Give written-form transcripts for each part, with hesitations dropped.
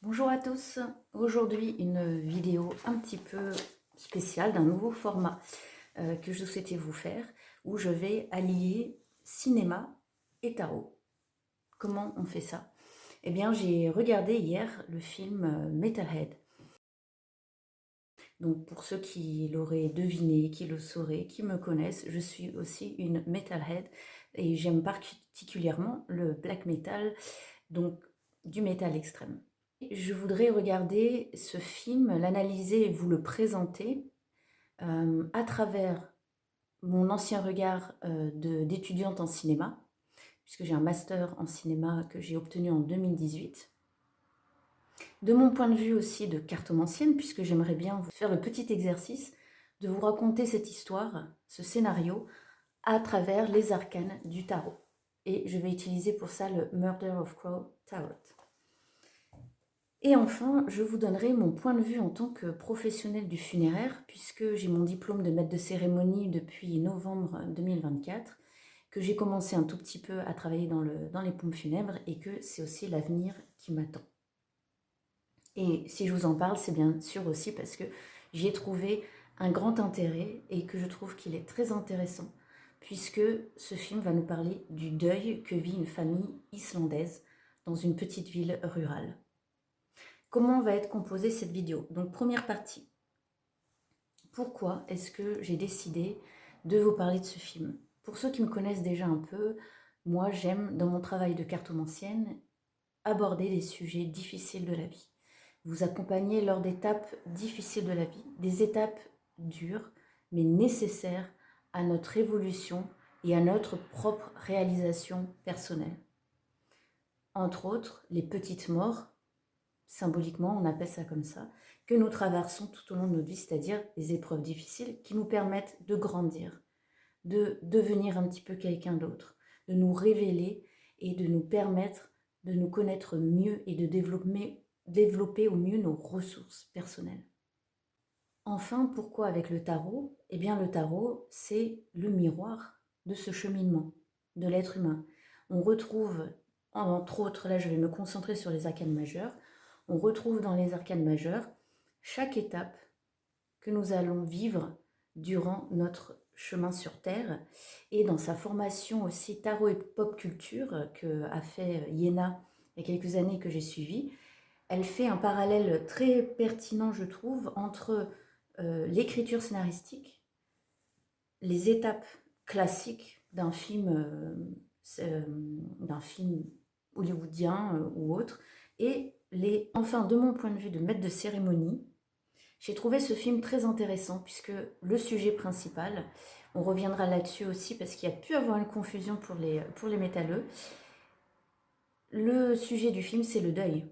Bonjour à tous, aujourd'hui une vidéo un petit peu spéciale d'un nouveau format que je souhaitais vous faire où je vais allier cinéma et tarot. Comment on fait ça? Eh bien j'ai regardé hier le film Metalhead. Donc pour ceux qui l'auraient deviné, qui le sauraient, qui me connaissent, je suis aussi une Metalhead et j'aime particulièrement le black metal, donc du métal extrême. Je voudrais regarder ce film, l'analyser et vous le présenter à travers mon ancien regard d'étudiante en cinéma, puisque j'ai un master en cinéma que j'ai obtenu en 2018. De mon point de vue aussi de cartomancienne, puisque j'aimerais bien vous faire le petit exercice de vous raconter cette histoire, ce scénario, à travers les arcanes du tarot. Et je vais utiliser pour ça le Murder of Crow Tarot. Et enfin, je vous donnerai mon point de vue en tant que professionnelle du funéraire, puisque j'ai mon diplôme de maître de cérémonie depuis novembre 2024, que j'ai commencé un tout petit peu à travailler dans les pompes funèbres et que c'est aussi l'avenir qui m'attend. Et si je vous en parle, c'est bien sûr aussi parce que j'y ai trouvé un grand intérêt et que je trouve qu'il est très intéressant, puisque ce film va nous parler du deuil que vit une famille islandaise dans une petite ville rurale. Comment va être composée cette vidéo? Donc première partie, pourquoi est-ce que j'ai décidé de vous parler de ce film? Pour ceux qui me connaissent déjà un peu, moi j'aime dans mon travail de cartomancienne aborder des sujets difficiles de la vie, vous accompagner lors d'étapes difficiles de la vie, des étapes dures mais nécessaires à notre évolution et à notre propre réalisation personnelle. Entre autres, les petites morts, symboliquement, on appelle ça comme ça, que nous traversons tout au long de notre vie, c'est-à-dire des épreuves difficiles qui nous permettent de grandir, de devenir un petit peu quelqu'un d'autre, de nous révéler et de nous permettre de nous connaître mieux et de développer au mieux nos ressources personnelles. Enfin, pourquoi avec le tarot? Eh bien, le tarot, c'est le miroir de ce cheminement de l'être humain. On retrouve, entre autres, là je vais me concentrer sur les arcanes majeures, on retrouve dans les arcanes majeures chaque étape que nous allons vivre durant notre chemin sur Terre. Et dans sa formation aussi tarot et pop culture que a fait Yéna il y a quelques années que j'ai suivi, elle fait un parallèle très pertinent, je trouve, entre l'écriture scénaristique, les étapes classiques d'un film hollywoodien ou autre, et enfin, de mon point de vue de maître de cérémonie, j'ai trouvé ce film très intéressant puisque le sujet principal, on reviendra là-dessus aussi parce qu'il y a pu avoir une confusion pour les métalleux, le sujet du film c'est le deuil.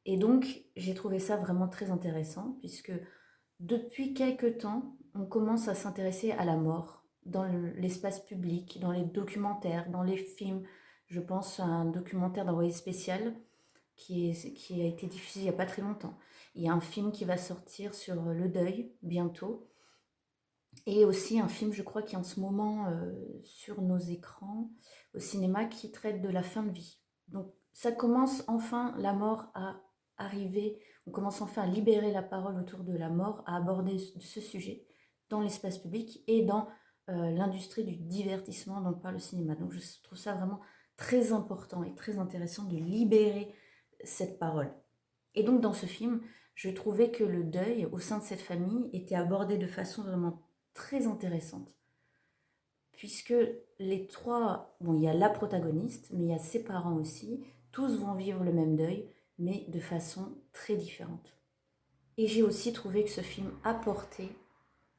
Et donc j'ai trouvé ça vraiment très intéressant puisque depuis quelque temps, on commence à s'intéresser à la mort dans l'espace public, dans les documentaires, dans les films. Je pense à un documentaire d'envoyé spécial qui a été diffusé il n'y a pas très longtemps. Il y a un film qui va sortir sur le deuil bientôt. Et aussi un film, je crois, qui est en ce moment sur nos écrans au cinéma qui traite de la fin de vie. Donc ça commence enfin, la mort à arriver, on commence enfin à libérer la parole autour de la mort, à aborder ce sujet dans l'espace public et dans l'industrie du divertissement dont parle le cinéma. Donc je trouve ça vraiment très important et très intéressant de libérer cette parole. Et donc dans ce film, je trouvais que le deuil au sein de cette famille était abordé de façon vraiment très intéressante. Puisque les trois, bon, il y a la protagoniste, mais il y a ses parents aussi, tous vont vivre le même deuil, mais de façon très différente. Et j'ai aussi trouvé que ce film apportait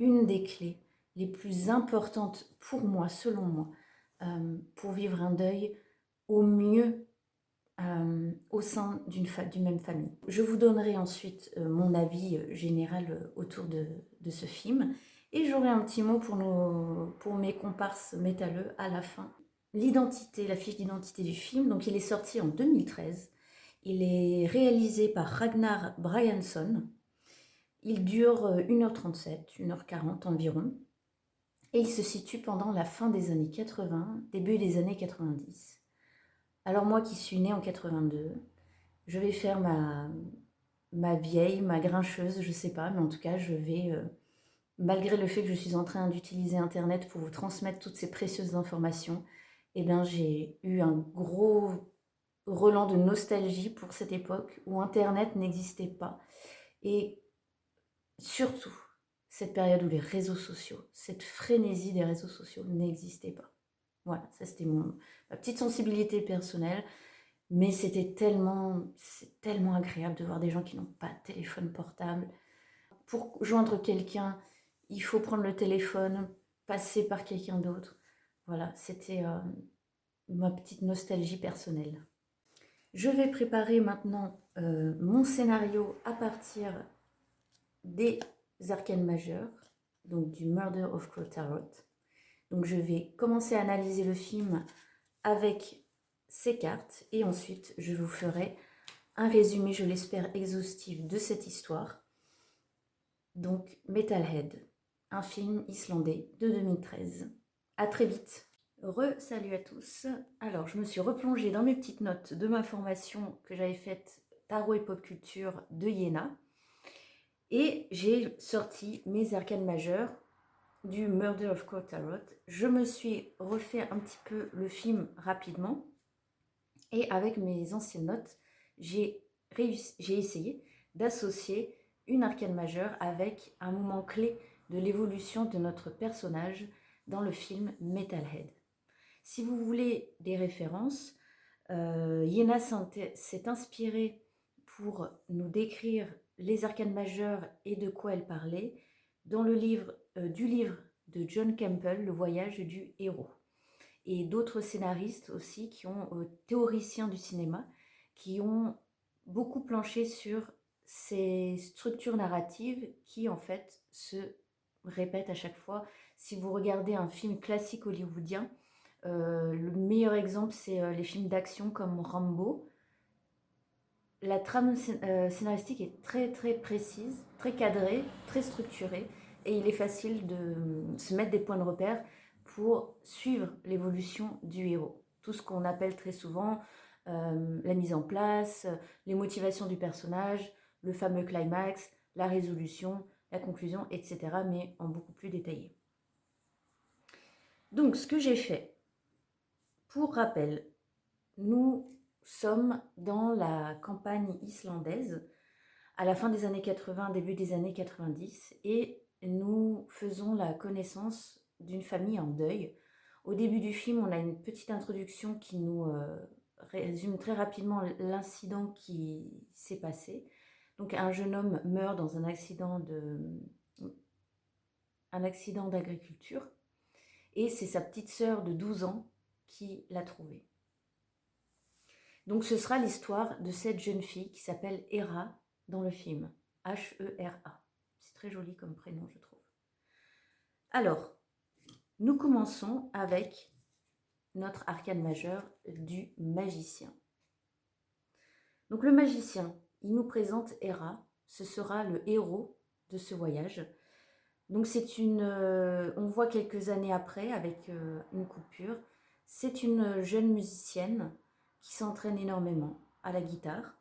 une des clés les plus importantes pour moi, selon moi, pour vivre un deuil au mieux au sein d'une même famille. Je vous donnerai ensuite mon avis général autour de ce film et j'aurai un petit mot pour mes comparses métalleux à la fin. L'identité, la fiche d'identité du film, donc il est sorti en 2013. Il est réalisé par Ragnar Bryansson. Il dure 1h37, 1h40 environ. Et il se situe pendant la fin des années 80, début des années 90. Alors moi qui suis née en 82, je vais faire ma vieille, ma grincheuse, je sais pas, mais en tout cas, je vais, malgré le fait que je suis en train d'utiliser Internet pour vous transmettre toutes ces précieuses informations, eh bien, j'ai eu un gros relent de nostalgie pour cette époque où Internet n'existait pas. Et surtout, cette période où les réseaux sociaux, cette frénésie des réseaux sociaux n'existait pas. Voilà, ça c'était ma petite sensibilité personnelle, mais c'est tellement agréable de voir des gens qui n'ont pas de téléphone portable. Pour joindre quelqu'un, il faut prendre le téléphone, passer par quelqu'un d'autre. Voilà, c'était ma petite nostalgie personnelle. Je vais préparer maintenant mon scénario à partir des arcanes majeures, donc du Murder of Crow Tarot. Donc je vais commencer à analyser le film avec ces cartes et ensuite je vous ferai un résumé, je l'espère, exhaustif de cette histoire. Donc Metalhead, un film islandais de 2013. À très vite. Salut à tous. Alors, je me suis replongée dans mes petites notes de ma formation que j'avais faite Tarot et Pop Culture de Iéna. Et j'ai sorti mes arcanes majeures du Murder of Crow Tarot. Je me suis refait un petit peu le film rapidement. Et avec mes anciennes notes, j'ai essayé d'associer une arcane majeure avec un moment clé de l'évolution de notre personnage dans le film Metalhead. Si vous voulez des références, Iéna s'est inspirée pour nous décrire les arcanes majeures et de quoi elle parlait dans le livre de John Campbell, Le voyage du héros. Et d'autres scénaristes aussi, théoriciens du cinéma, qui ont beaucoup planché sur ces structures narratives qui en fait se répètent à chaque fois. Si vous regardez un film classique hollywoodien, le meilleur exemple, c'est les films d'action comme Rambo. La trame scénaristique est très très précise, très cadrée, très structurée, et il est facile de se mettre des points de repère pour suivre l'évolution du héros. Tout ce qu'on appelle très souvent la mise en place, les motivations du personnage, le fameux climax, la résolution, la conclusion, etc., mais en beaucoup plus détaillé. Donc, ce que j'ai fait, pour rappel, nous sommes dans la campagne islandaise à la fin des années 80, début des années 90, et nous faisons la connaissance d'une famille en deuil. Au début du film, on a une petite introduction qui nous résume très rapidement l'incident qui s'est passé. Donc un jeune homme meurt dans un accident d'agriculture, et c'est sa petite sœur de 12 ans qui l'a trouvé. Donc ce sera l'histoire de cette jeune fille qui s'appelle Hera dans le film. H-E-R-A. C'est très joli comme prénom, je trouve. Alors, nous commençons avec notre arcane majeur du magicien. Donc le magicien, il nous présente Hera. Ce sera le héros de ce voyage. Donc on voit quelques années après avec une coupure. C'est une jeune musicienne qui s'entraîne énormément à la guitare,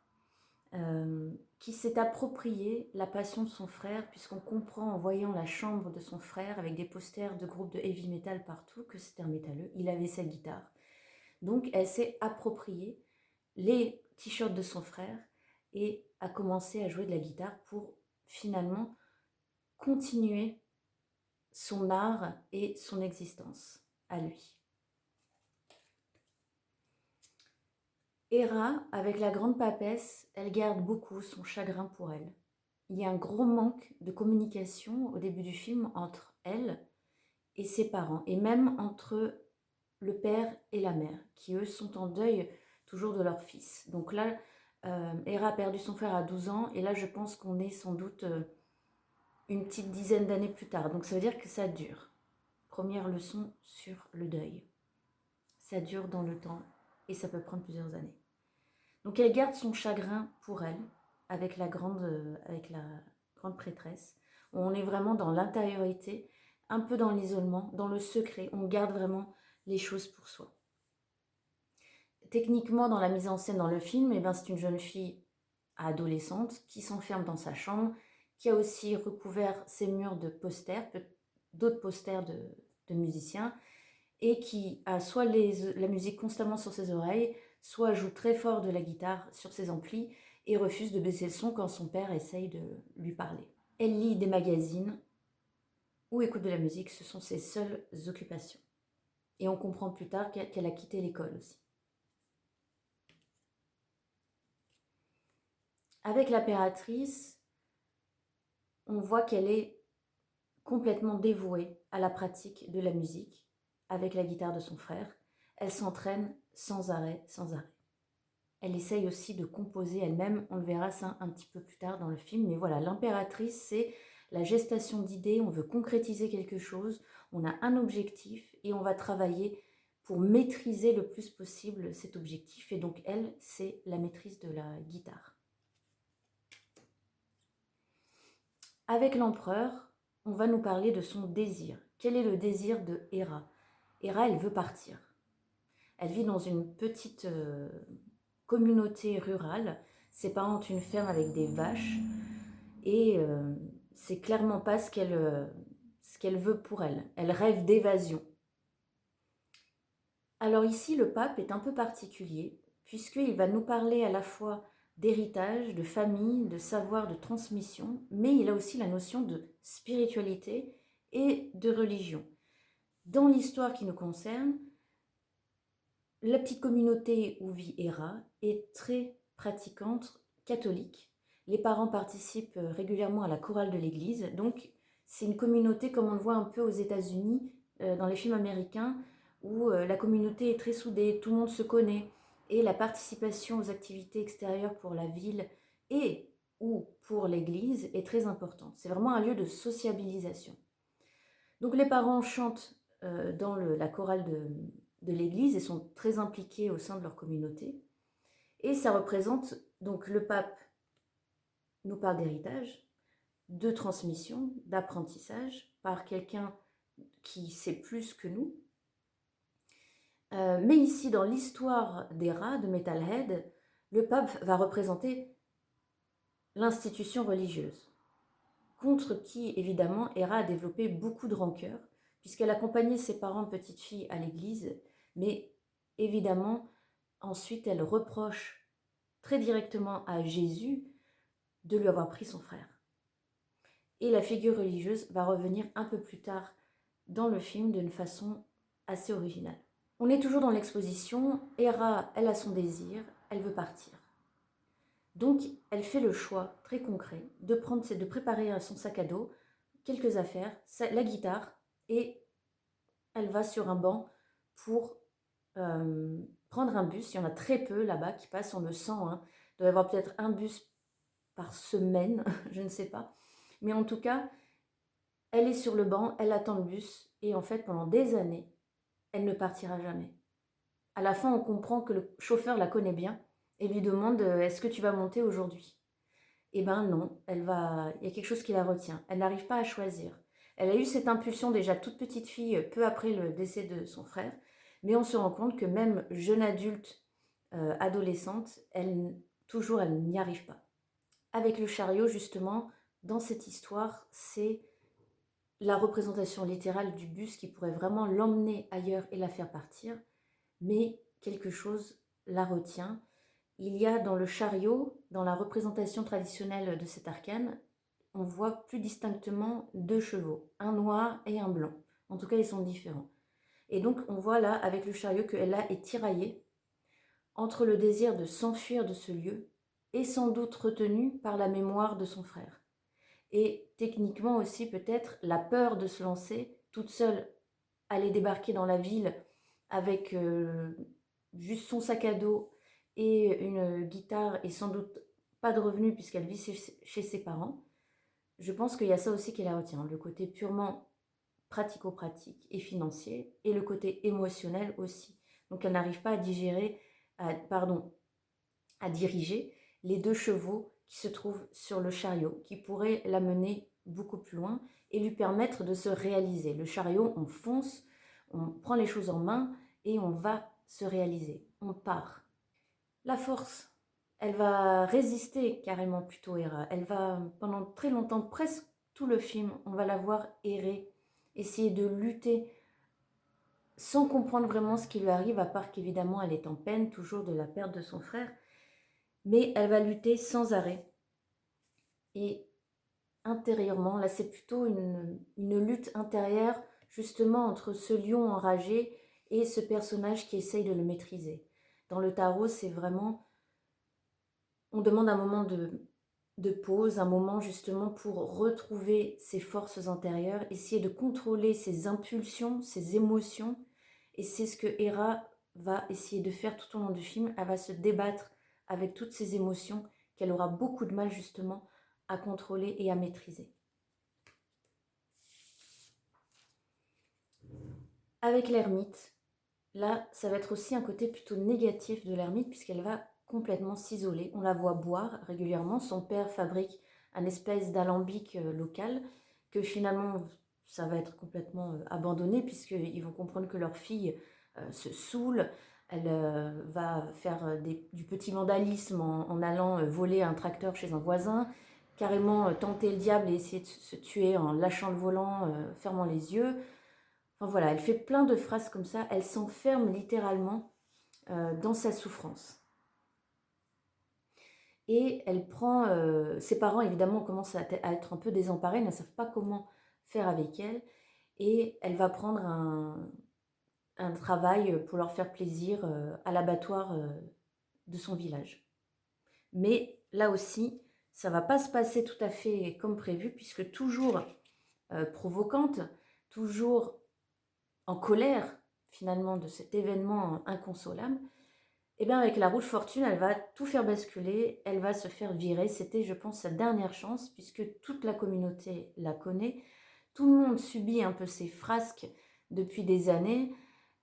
qui s'est approprié la passion de son frère, puisqu'on comprend en voyant la chambre de son frère avec des posters de groupes de heavy metal partout que c'était un métalleux, il avait sa guitare. Donc elle s'est appropriée les t-shirts de son frère et a commencé à jouer de la guitare pour finalement continuer son art et son existence à lui. Hera, avec la grande papesse, elle garde beaucoup son chagrin pour elle. Il y a un gros manque de communication au début du film entre elle et ses parents, et même entre le père et la mère, qui eux sont en deuil toujours de leur fils. Donc là, Hera a perdu son frère à 12 ans, et là je pense qu'on est sans doute une petite dizaine d'années plus tard. Donc ça veut dire que ça dure. Première leçon sur le deuil. Ça dure dans le temps, et ça peut prendre plusieurs années. Donc elle garde son chagrin pour elle, avec la grande prêtresse. On est vraiment dans l'intériorité, un peu dans l'isolement, dans le secret. On garde vraiment les choses pour soi. techniquement, dans la mise en scène dans le film, eh ben, c'est une jeune fille adolescente qui s'enferme dans sa chambre, qui a aussi recouvert ses murs de posters, d'autres posters de musiciens, et qui a soit la musique constamment sur ses oreilles, soit joue très fort de la guitare sur ses amplis et refuse de baisser le son quand son père essaye de lui parler. Elle lit des magazines ou écoute de la musique, ce sont ses seules occupations. Et on comprend plus tard qu'elle a quitté l'école aussi. Avec l'impératrice, on voit qu'elle est complètement dévouée à la pratique de la musique avec la guitare de son frère. Elle s'entraîne sans arrêt, sans arrêt. Elle essaye aussi de composer elle-même, on le verra ça un petit peu plus tard dans le film, mais voilà, l'impératrice, c'est la gestation d'idées, on veut concrétiser quelque chose, on a un objectif et on va travailler pour maîtriser le plus possible cet objectif, et donc elle, c'est la maîtrise de la guitare. Avec l'empereur, on va nous parler de son désir. Quel est le désir de Héra? Héra, elle veut partir. Elle vit dans une petite communauté rurale. Ses parents ont une ferme avec des vaches et c'est clairement pas ce qu'elle veut pour elle. Elle rêve d'évasion. Alors ici, le pape est un peu particulier puisqu'il va nous parler à la fois d'héritage, de famille, de savoir, de transmission, mais il a aussi la notion de spiritualité et de religion. Dans l'histoire qui nous concerne, la petite communauté où vit Héra est très pratiquante catholique. Les parents participent régulièrement à la chorale de l'église, donc c'est une communauté comme on le voit un peu aux États-Unis, dans les films américains, où la communauté est très soudée, tout le monde se connaît, et la participation aux activités extérieures pour la ville et ou pour l'église est très importante. C'est vraiment un lieu de sociabilisation. Donc les parents chantent dans la chorale de l'église et sont très impliqués au sein de leur communauté. Et ça représente, donc le pape nous parle d'héritage, de transmission, d'apprentissage par quelqu'un qui sait plus que nous. Mais ici, dans l'histoire d'Héra, de Metalhead, le pape va représenter l'institution religieuse, contre qui, évidemment, Héra a développé beaucoup de rancœur, puisqu'elle accompagnait ses parents petite fille à l'église, mais évidemment, ensuite, elle reproche très directement à Jésus de lui avoir pris son frère. Et la figure religieuse va revenir un peu plus tard dans le film d'une façon assez originale. On est toujours dans l'exposition. Héra, elle a son désir, elle veut partir. Donc, elle fait le choix très concret de préparer son sac à dos, quelques affaires, la guitare, et elle va sur un banc pour prendre un bus. Il y en a très peu là-bas qui passent, on le sent. Hein. Il doit y avoir peut-être un bus par semaine, je ne sais pas. Mais en tout cas, elle est sur le banc, elle attend le bus, et en fait, pendant des années, elle ne partira jamais. À la fin, on comprend que le chauffeur la connaît bien et lui demande est-ce que tu vas monter aujourd'hui? Eh ben non, il y a quelque chose qui la retient. Elle n'arrive pas à choisir. Elle a eu cette impulsion déjà toute petite fille, peu après le décès de son frère, mais on se rend compte que même jeune adulte, adolescente, elle n'y arrive pas. Avec le chariot, justement, dans cette histoire, c'est la représentation littérale du bus qui pourrait vraiment l'emmener ailleurs et la faire partir, mais quelque chose la retient. Il y a dans le chariot, dans la représentation traditionnelle de cet arcane, on voit plus distinctement deux chevaux, un noir et un blanc. En tout cas, ils sont différents. Et donc, on voit là, avec le chariot, qu'elle est tiraillée entre le désir de s'enfuir de ce lieu et sans doute retenue par la mémoire de son frère. Et techniquement aussi, peut-être, la peur de se lancer toute seule, aller débarquer dans la ville avec juste son sac à dos et une guitare et sans doute pas de revenus puisqu'elle vit chez ses parents. Je pense qu'il y a ça aussi qui la retient, le côté purement pratico-pratique et financier et le côté émotionnel aussi. Donc elle n'arrive pas à diriger les deux chevaux qui se trouvent sur le chariot, qui pourraient la mener beaucoup plus loin et lui permettre de se réaliser. Le chariot, on fonce, on prend les choses en main et on va se réaliser. on part. La force, elle va résister carrément plutôt Hera. Elle va, pendant très longtemps, presque tout le film, on va la voir errer, essayer de lutter, sans comprendre vraiment ce qui lui arrive, à part qu'évidemment elle est en peine toujours de la perte de son frère. Mais elle va lutter sans arrêt. Et intérieurement, là c'est plutôt une lutte intérieure, justement entre ce lion enragé et ce personnage qui essaye de le maîtriser. Dans le tarot, c'est vraiment, on demande un moment de pause, un moment justement pour retrouver ses forces intérieures, essayer de contrôler ses impulsions, ses émotions. Et c'est ce que Hera va essayer de faire tout au long du film. Elle va se débattre avec toutes ces émotions qu'elle aura beaucoup de mal justement à contrôler et à maîtriser. Avec l'ermite, là, ça va être aussi un côté plutôt négatif de l'ermite puisqu'elle va complètement s'isoler. On la voit boire régulièrement. Son père fabrique un espèce d'alambic local que finalement, ça va être complètement abandonné puisqu'ils vont comprendre que leur fille se saoule. Elle va faire du petit vandalisme en allant voler un tracteur chez un voisin, carrément tenter le diable et essayer de se tuer en lâchant le volant, fermant les yeux. Enfin voilà, elle fait plein de phrases comme ça, elle s'enferme littéralement dans sa souffrance. Et elle prend, ses parents évidemment commencent à être un peu désemparés, ne savent pas comment faire avec elle. Et elle va prendre un travail pour leur faire plaisir à l'abattoir de son village. Mais là aussi, ça ne va pas se passer tout à fait comme prévu, puisque toujours provocante, toujours en colère finalement de cet événement inconsolable, et bien avec la roue de fortune, elle va tout faire basculer, elle va se faire virer. C'était, je pense, sa dernière chance, puisque toute la communauté la connaît. Tout le monde subit un peu ses frasques depuis des années.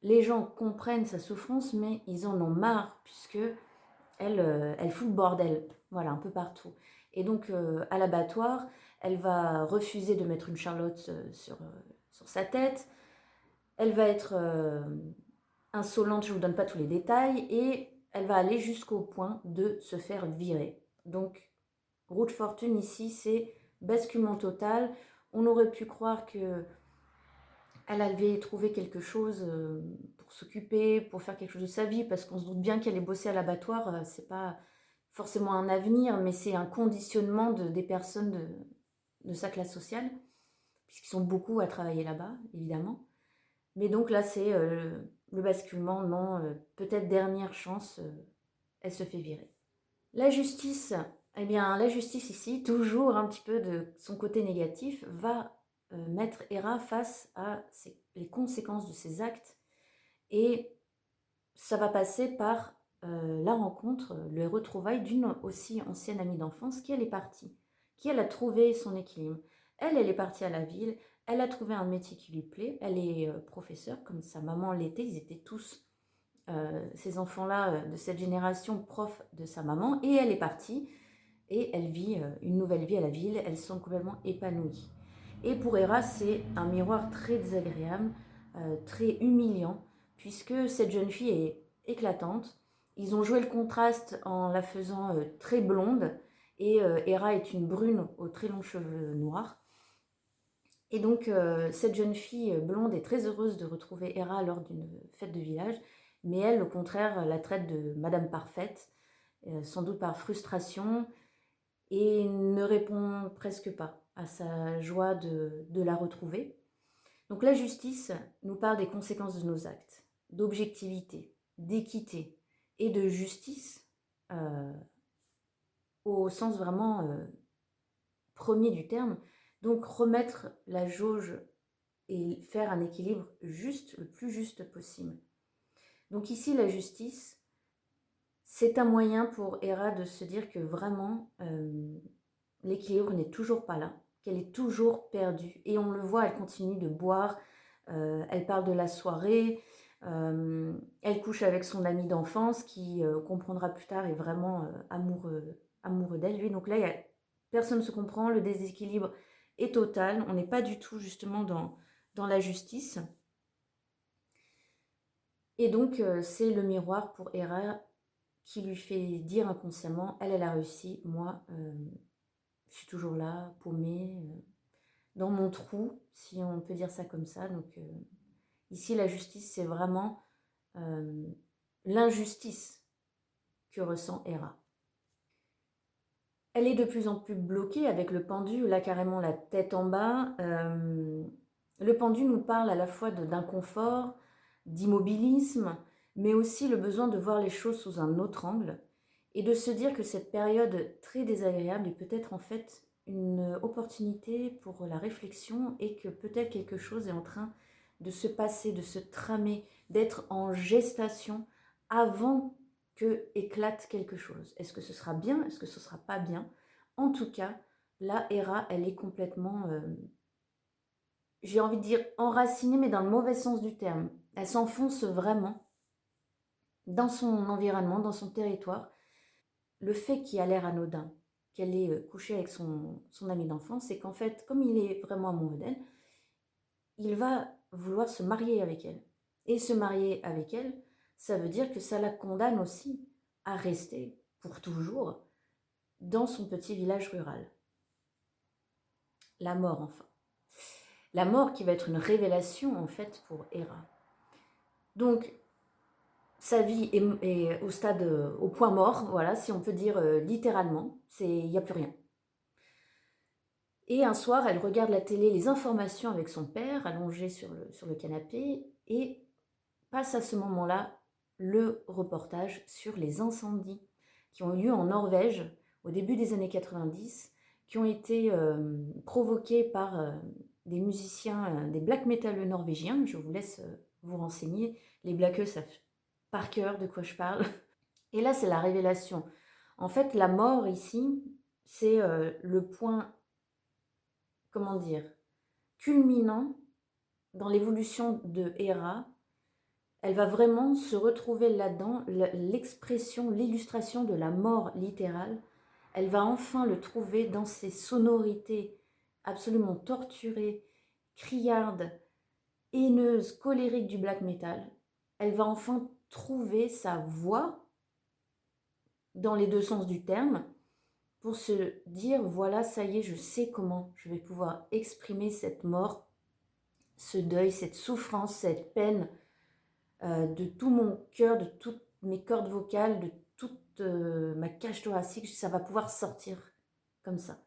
Les gens comprennent sa souffrance, mais ils en ont marre, puisque elle fout le bordel, voilà, un peu partout. Et donc, à l'abattoir, elle va refuser de mettre une charlotte sur sa tête. Elle va être insolente, je ne vous donne pas tous les détails, et elle va aller jusqu'au point de se faire virer. Donc, roue de fortune ici, c'est basculement total. On aurait pu croire que elle avait trouvé quelque chose pour s'occuper, pour faire quelque chose de sa vie, parce qu'on se doute bien qu'elle est bossée à l'abattoir, c'est pas forcément un avenir, mais c'est un conditionnement des personnes de sa classe sociale, puisqu'ils sont beaucoup à travailler là-bas, évidemment. Mais donc là, c'est le basculement, non, peut-être dernière chance, elle se fait virer. La justice, eh bien, la justice ici, toujours un petit peu de son côté négatif, va mettre Hera face à les conséquences de ses actes. Et ça va passer par la rencontre, le retrouvaille d'une aussi ancienne amie d'enfance qui, elle, est partie, qui, elle, a trouvé son équilibre. Elle est partie à la ville, elle a trouvé un métier qui lui plaît, elle est professeure, comme sa maman l'était, ils étaient tous, ces enfants-là, de cette génération, profs de sa maman, et elle est partie, et elle vit une nouvelle vie à la ville, elle se sent complètement épanouie. Et pour Hera, c'est un miroir très désagréable, très humiliant, puisque cette jeune fille est éclatante. Ils ont joué le contraste en la faisant très blonde, et Hera est une brune aux très longs cheveux noirs. Et donc, cette jeune fille blonde est très heureuse de retrouver Hera lors d'une fête de village, mais elle, au contraire, la traite de Madame Parfaite, sans doute par frustration, et ne répond presque pas à sa joie de la retrouver. Donc la justice nous parle des conséquences de nos actes, d'objectivité, d'équité et de justice au sens vraiment premier du terme. Donc remettre la jauge et faire un équilibre juste, le plus juste possible. Donc ici, la justice, c'est un moyen pour Hera de se dire que vraiment, l'équilibre n'est toujours pas là, qu'elle est toujours perdue. Et on le voit, elle continue de boire, elle parle de la soirée, elle couche avec son ami d'enfance qui, comprendra plus tard, est vraiment amoureux d'elle. Lui, donc là, personne ne se comprend, le déséquilibre est total, on n'est pas du tout justement dans la justice. Et donc, c'est le miroir pour Hera qui lui fait dire inconsciemment, elle a réussi, moi, je suis toujours là, paumée, dans mon trou, si on peut dire ça comme ça. Donc, ici, la justice, c'est vraiment l'injustice que ressent Hera. Elle est de plus en plus bloquée avec le pendu, là carrément la tête en bas. Le pendu nous parle à la fois d'inconfort, d'immobilisme, mais aussi le besoin de voir les choses sous un autre angle et de se dire que cette période très désagréable est peut-être en fait une opportunité pour la réflexion et que peut-être quelque chose est en train de se passer, de se tramer, d'être en gestation avant que éclate quelque chose. Est-ce que ce sera bien? Est-ce que ce sera pas bien? En tout cas, là, Hera, elle est complètement, j'ai envie de dire enracinée, mais dans le mauvais sens du terme. Elle s'enfonce vraiment dans son environnement, dans son territoire. Le fait qui a l'air anodin, qu'elle ait couché avec son ami d'enfance, c'est qu'en fait, comme il est vraiment amoureux d'elle, il va vouloir se marier avec elle. Et se marier avec elle, ça veut dire que ça la condamne aussi à rester pour toujours dans son petit village rural. La mort, enfin. La mort qui va être une révélation, en fait, pour Hera. Donc, sa vie est au stade, au point mort, voilà, si on peut dire littéralement. Il n'y a plus rien. Et un soir, elle regarde la télé, les informations avec son père, allongé sur le canapé, et passe à ce moment-là le reportage sur les incendies qui ont eu lieu en Norvège au début des années 90, qui ont été provoqués par des musiciens, des black metal norvégiens. Je vous laisse vous renseigner. Les blackeux savent par cœur de quoi je parle. Et là, c'est la révélation. En fait, la mort ici, c'est le point, comment dire, culminant dans l'évolution de Hera. Elle va vraiment se retrouver là-dedans, l'expression, l'illustration de la mort littérale. Elle va enfin le trouver dans ses sonorités absolument torturées, criardes, haineuses, colériques du black metal. Elle va enfin trouver sa voix dans les deux sens du terme pour se dire, voilà, ça y est, je sais comment je vais pouvoir exprimer cette mort, ce deuil, cette souffrance, cette peine, de tout mon cœur, de toutes mes cordes vocales, de toute ma cage thoracique, ça va pouvoir sortir comme ça.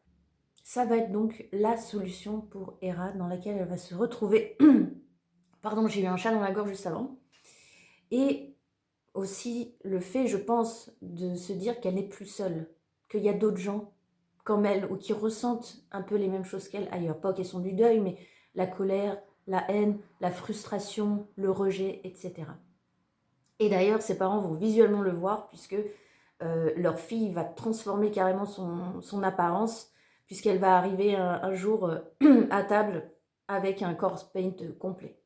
Ça va être donc la solution pour Hera, dans laquelle elle va se retrouver. Pardon, j'ai eu un chat dans la gorge juste avant. Et aussi le fait, je pense, de se dire qu'elle n'est plus seule, qu'il y a d'autres gens comme elle ou qui ressentent un peu les mêmes choses qu'elle ailleurs. Pas qu'elles sont du deuil, mais la colère, la haine, la frustration, le rejet, etc. Et d'ailleurs, ses parents vont visuellement le voir puisque leur fille va transformer carrément son apparence puisqu'elle va arriver un jour à table avec un corpse paint complet.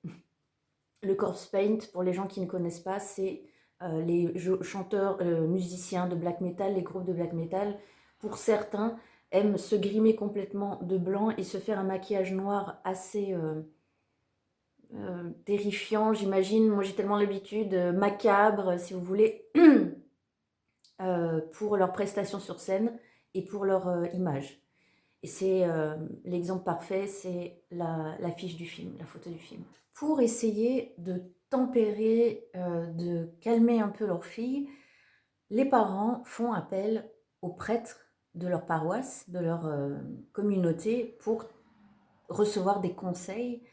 Le corpse paint, pour les gens qui ne connaissent pas, c'est les chanteurs, musiciens de black metal, les groupes de black metal, pour certains, aiment se grimer complètement de blanc et se faire un maquillage noir assez terrifiant, j'imagine. Moi, j'ai tellement l'habitude, macabre, si vous voulez, pour leur prestation sur scène et pour leur image. Et c'est l'exemple parfait, c'est l'affiche du film, la photo du film. Pour essayer de tempérer, de calmer un peu leur fille, les parents font appel aux prêtres de leur paroisse, de leur communauté, pour recevoir des conseils.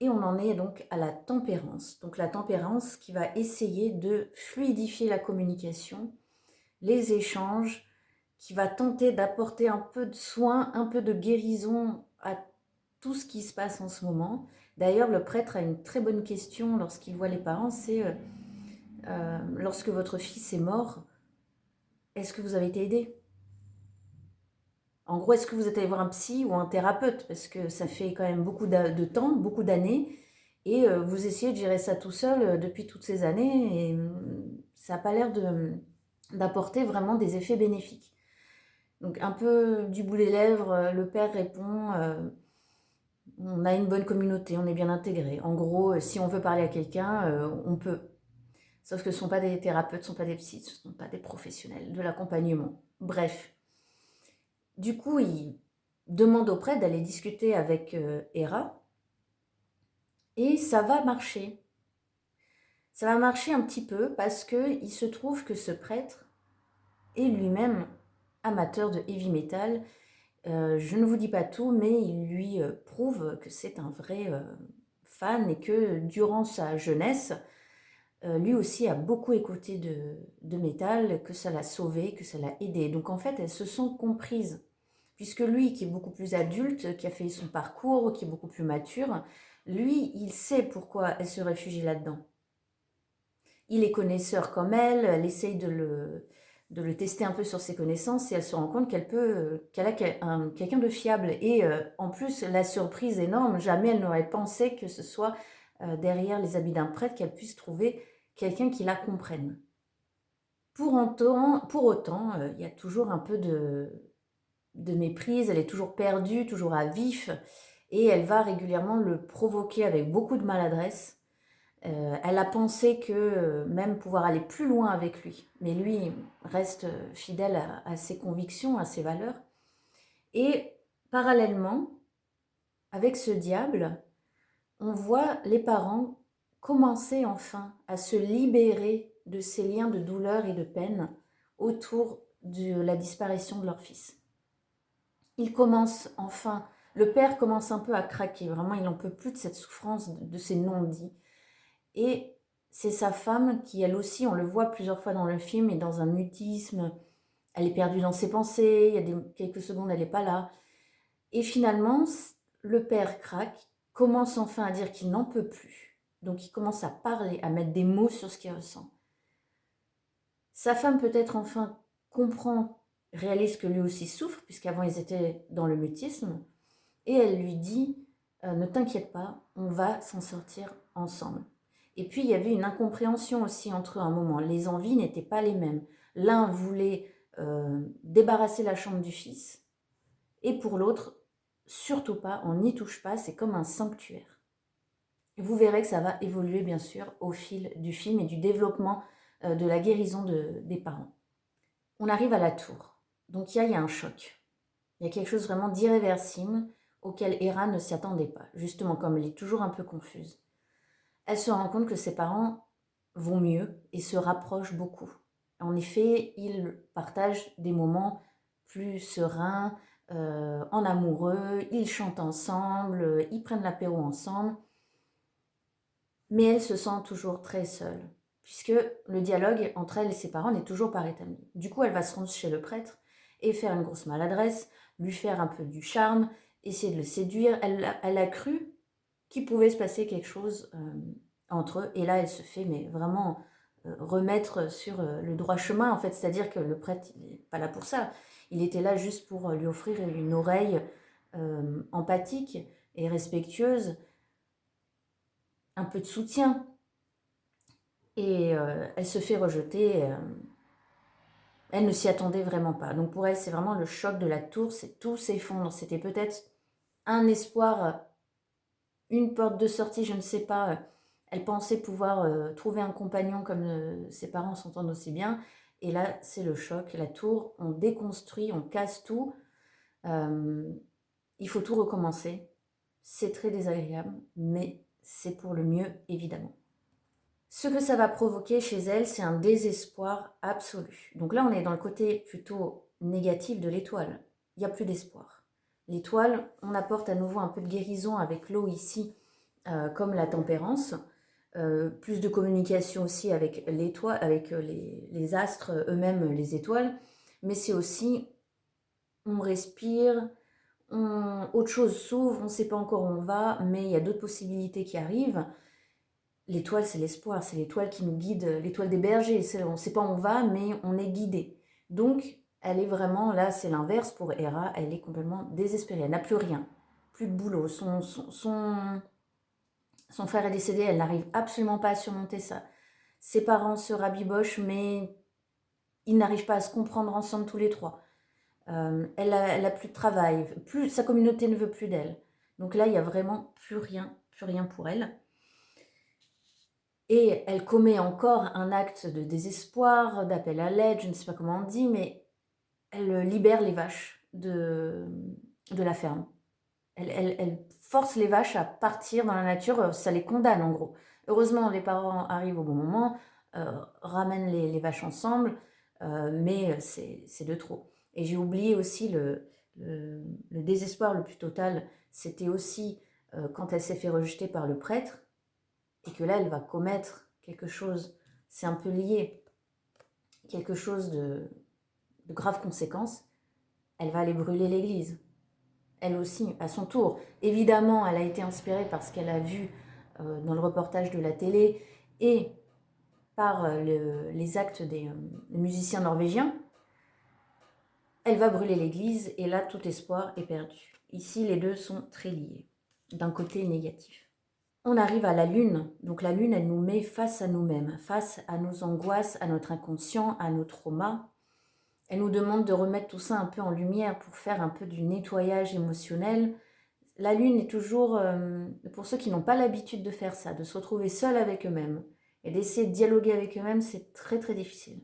Et on en est donc à la tempérance. Donc la tempérance qui va essayer de fluidifier la communication, les échanges, qui va tenter d'apporter un peu de soin, un peu de guérison à tout ce qui se passe en ce moment. D'ailleurs, le prêtre a une très bonne question lorsqu'il voit les parents, c'est lorsque votre fils est mort, est-ce que vous avez été aidé? En gros, est-ce que vous êtes allé voir un psy ou un thérapeute? Parce que ça fait quand même beaucoup de temps, beaucoup d'années, et vous essayez de gérer ça tout seul depuis toutes ces années, et ça n'a pas l'air d'apporter vraiment des effets bénéfiques. Donc un peu du bout des lèvres, le père répond on a une bonne communauté, on est bien intégré. En gros, si on veut parler à quelqu'un, on peut. Sauf que ce ne sont pas des thérapeutes, ce ne sont pas des psys, ce ne sont pas des professionnels de l'accompagnement. Bref. Du coup, il demande au prêtre d'aller discuter avec Hera et ça va marcher. Ça va marcher un petit peu parce qu'il se trouve que ce prêtre est lui-même amateur de heavy metal. Je ne vous dis pas tout, mais il lui prouve que c'est un vrai fan et que durant sa jeunesse, lui aussi a beaucoup écouté de métal, que ça l'a sauvé, que ça l'a aidé. Donc en fait, elles se sont comprises. Puisque lui, qui est beaucoup plus adulte, qui a fait son parcours, qui est beaucoup plus mature, lui, il sait pourquoi elle se réfugie là-dedans. Il est connaisseur comme elle essaye de le tester un peu sur ses connaissances et elle se rend compte qu'elle a quelqu'un de fiable. Et en plus, la surprise énorme, jamais elle n'aurait pensé que ce soit derrière les habits d'un prêtre qu'elle puisse trouver quelqu'un qui la comprenne. Pour autant, il y a toujours un peu de méprise, elle est toujours perdue, toujours à vif, et elle va régulièrement le provoquer avec beaucoup de maladresse. Elle a pensé que même pouvoir aller plus loin avec lui, mais lui reste fidèle à ses convictions, à ses valeurs. Et parallèlement, avec ce diable, on voit les parents commencer enfin à se libérer de ces liens de douleur et de peine autour de la disparition de leur fils. Il commence enfin, le père commence un peu à craquer, vraiment il n'en peut plus de cette souffrance, de ces non-dits. Et c'est sa femme qui, elle aussi, on le voit plusieurs fois dans le film, est dans un mutisme, elle est perdue dans ses pensées, il y a quelques secondes, elle n'est pas là. Et finalement, le père craque, commence enfin à dire qu'il n'en peut plus. Donc il commence à parler, à mettre des mots sur ce qu'il ressent. Sa femme peut-être enfin comprend, réalise que lui aussi souffre, puisqu'avant ils étaient dans le mutisme, et elle lui dit ne t'inquiète pas, on va s'en sortir ensemble. Et puis il y avait une incompréhension aussi entre eux à un moment, les envies n'étaient pas les mêmes. L'un voulait débarrasser la chambre du fils, et pour l'autre, surtout pas, on n'y touche pas, c'est comme un sanctuaire. Vous verrez que ça va évoluer bien sûr au fil du film et du développement de la guérison des parents. On arrive à la tour, donc il y a un choc. Il y a quelque chose vraiment d'irréversible auquel Hera ne s'y attendait pas, justement comme elle est toujours un peu confuse. Elle se rend compte que ses parents vont mieux et se rapprochent beaucoup. En effet, ils partagent des moments plus sereins, en amoureux, ils chantent ensemble, ils prennent l'apéro ensemble, mais elle se sent toujours très seule, puisque le dialogue entre elle et ses parents n'est toujours pas rétabli. Du coup, elle va se rendre chez le prêtre et faire une grosse maladresse, lui faire un peu du charme, essayer de le séduire. Elle a cru qu'il pouvait se passer quelque chose entre eux, et là, elle se fait mais vraiment remettre sur le droit chemin, en fait, c'est-à-dire que le prêtre, il n'est pas là pour ça. Il était là juste pour lui offrir une oreille empathique et respectueuse, un peu de soutien. Et elle se fait rejeter. Elle ne s'y attendait vraiment pas. Donc pour elle, c'est vraiment le choc de la tour, c'est tout s'effondre. C'était peut-être un espoir, une porte de sortie, je ne sais pas. Elle pensait pouvoir trouver un compagnon comme ses parents s'entendent aussi bien. Et là, c'est le choc. La tour, on déconstruit, on casse tout. Il faut tout recommencer. C'est très désagréable, mais c'est pour le mieux, évidemment. Ce que ça va provoquer chez elle, c'est un désespoir absolu. Donc là, on est dans le côté plutôt négatif de l'étoile. Il n'y a plus d'espoir. L'étoile, on apporte à nouveau un peu de guérison avec l'eau ici, comme la tempérance. Plus de communication aussi avec l'étoile, avec les astres eux-mêmes, les étoiles. Mais c'est aussi, on respire, autre chose s'ouvre, on ne sait pas encore où on va, mais il y a d'autres possibilités qui arrivent. L'étoile, c'est l'espoir, c'est l'étoile qui nous guide, l'étoile des bergers. On ne sait pas où on va, mais on est guidé. Donc, elle est vraiment, là, c'est l'inverse pour Hera, elle est complètement désespérée. Elle n'a plus rien, plus de boulot. Son frère est décédé, elle n'arrive absolument pas à surmonter ça. Ses parents se rabibochent, mais ils n'arrivent pas à se comprendre ensemble tous les trois. Elle a plus de travail, sa communauté ne veut plus d'elle. Donc là, il n'y a vraiment plus rien pour elle. Et elle commet encore un acte de désespoir, d'appel à l'aide, je ne sais pas comment on dit, mais elle libère les vaches de la ferme. Elle force les vaches à partir dans la nature, ça les condamne en gros. Heureusement, les parents arrivent au bon moment, ramènent les vaches ensemble, mais c'est de trop. Et j'ai oublié aussi le désespoir le plus total, c'était aussi quand elle s'est fait rejeter par le prêtre, et que là, elle va commettre quelque chose, c'est un peu lié, quelque chose de graves conséquences, elle va aller brûler l'église. Elle aussi, à son tour. Évidemment, elle a été inspirée par ce qu'elle a vu dans le reportage de la télé et par les actes des musiciens norvégiens. Elle va brûler l'église et là, tout espoir est perdu. Ici, les deux sont très liés, d'un côté négatif. On arrive à la lune. Donc la lune, elle nous met face à nous-mêmes, face à nos angoisses, à notre inconscient, à nos traumas. Elle nous demande de remettre tout ça un peu en lumière pour faire un peu du nettoyage émotionnel. La lune est toujours, pour ceux qui n'ont pas l'habitude de faire ça, de se retrouver seuls avec eux-mêmes et d'essayer de dialoguer avec eux-mêmes, c'est très très difficile.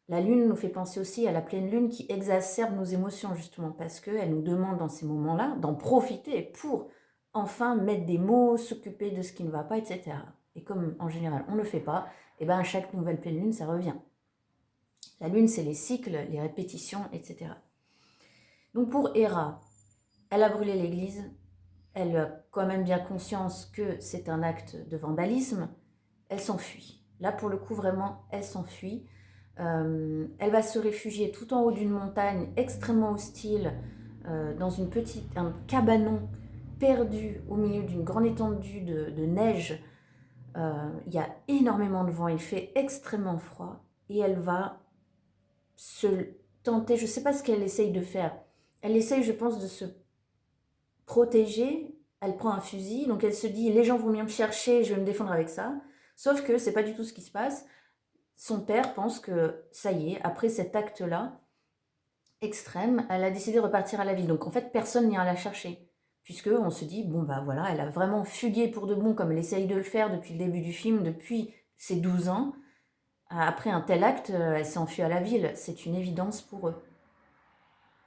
La lune nous fait penser aussi à la pleine lune qui exacerbe nos émotions justement parce qu'elle nous demande dans ces moments-là d'en profiter pour enfin mettre des mots, s'occuper de ce qui ne va pas, etc. Et comme en général on ne le fait pas, et ben à chaque nouvelle pleine lune ça revient. La lune c'est les cycles, les répétitions, etc. Donc pour Héra, elle a brûlé l'église, elle a quand même bien conscience que c'est un acte de vandalisme, elle s'enfuit. Là, pour le coup, vraiment, elle s'enfuit. Elle va se réfugier tout en haut d'une montagne extrêmement hostile, dans un cabanon perdu au milieu d'une grande étendue de neige. Il y a énormément de vent, il fait extrêmement froid, et elle va se tenter, je ne sais pas ce qu'elle essaye de faire. Elle essaye, je pense, de se protégée, elle prend un fusil, donc elle se dit les gens vont venir me chercher, je vais me défendre avec ça. Sauf que c'est pas du tout ce qui se passe. Son père pense que ça y est, après cet acte-là extrême, elle a décidé de repartir à la ville. Donc en fait, personne n'ira la chercher. Puisque on se dit, bon bah voilà, elle a vraiment fugué pour de bon, comme elle essaye de le faire depuis le début du film, depuis ses 12 ans. Après un tel acte, elle s'est enfuie à la ville. C'est une évidence pour eux.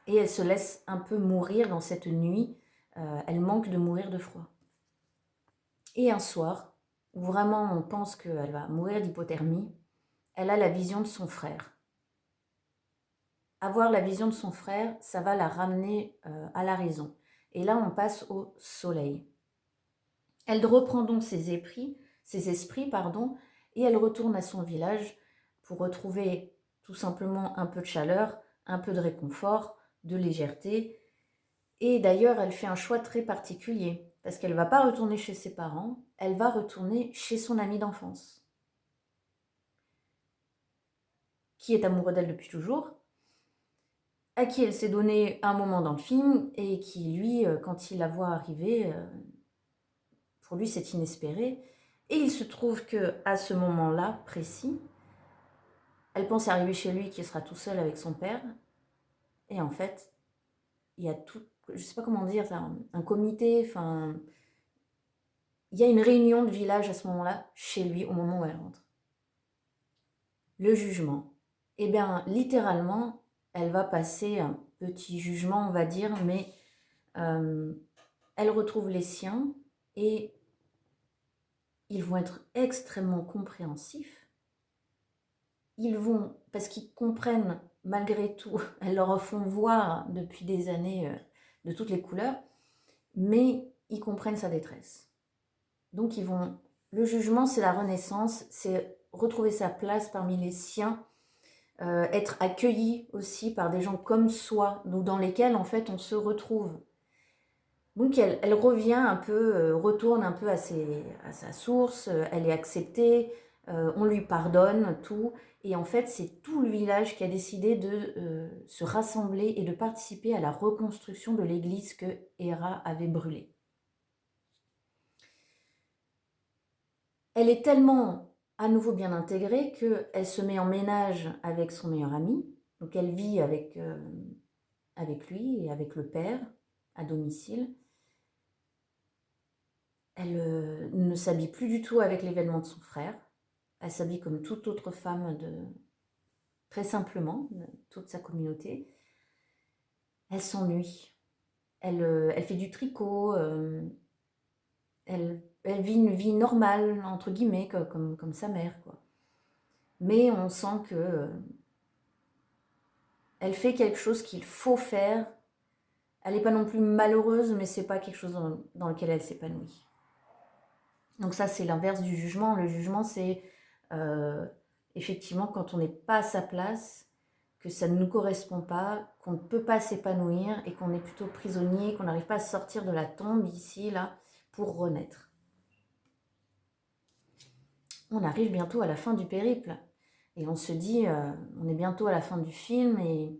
Et elle se laisse un peu mourir dans cette nuit. Elle manque de mourir de froid. Et un soir, où vraiment on pense qu'elle va mourir d'hypothermie, elle a la vision de son frère. Avoir la vision de son frère, ça va la ramener à la raison. Et là, on passe au soleil. Elle reprend donc ses esprits, et elle retourne à son village pour retrouver tout simplement un peu de chaleur, un peu de réconfort, de légèreté. Et d'ailleurs, elle fait un choix très particulier, parce qu'elle ne va pas retourner chez ses parents, elle va retourner chez son ami d'enfance, qui est amoureux d'elle depuis toujours, à qui elle s'est donné un moment dans le film, et qui, lui, quand il la voit arriver, pour lui, c'est inespéré. Et il se trouve qu'à ce moment-là précis, elle pense arriver chez lui, qui sera tout seul avec son père, et en fait, il y a tout, je ne sais pas comment dire, un comité, enfin, il y a une réunion de village à ce moment-là, chez lui, au moment où elle rentre. Le jugement. Eh bien, littéralement, elle va passer un petit jugement, on va dire, mais elle retrouve les siens et ils vont être extrêmement compréhensifs. Ils vont, parce qu'ils comprennent malgré tout, elles leur font voir depuis des années de toutes les couleurs, mais ils comprennent sa détresse. Donc ils vont, le jugement c'est la renaissance, c'est retrouver sa place parmi les siens, être accueilli aussi par des gens comme soi, donc dans lesquels en fait on se retrouve. Donc elle revient un peu, retourne un peu à sa source, elle est acceptée, on lui pardonne tout, et en fait c'est tout le village qui a décidé de se rassembler et de participer à la reconstruction de l'église que Héra avait brûlée. Elle est tellement à nouveau bien intégrée qu'elle se met en ménage avec son meilleur ami, donc elle vit avec lui et avec le père à domicile. Elle ne s'habille plus du tout avec l'événement de son frère. Elle s'habille comme toute autre femme, très simplement, de toute sa communauté. Elle s'ennuie. Elle fait du tricot. Elle vit une vie normale, entre guillemets, comme sa mère, quoi. Mais on sent que elle fait quelque chose qu'il faut faire. Elle n'est pas non plus malheureuse, mais c'est pas quelque chose dans lequel elle s'épanouit. Donc ça, c'est l'inverse du jugement. Le jugement, c'est effectivement quand on n'est pas à sa place, que ça ne nous correspond pas, qu'on ne peut pas s'épanouir et qu'on est plutôt prisonnier, qu'on n'arrive pas à sortir de la tombe ici, là, pour renaître. On arrive bientôt à la fin du périple et on se dit, on est bientôt à la fin du film et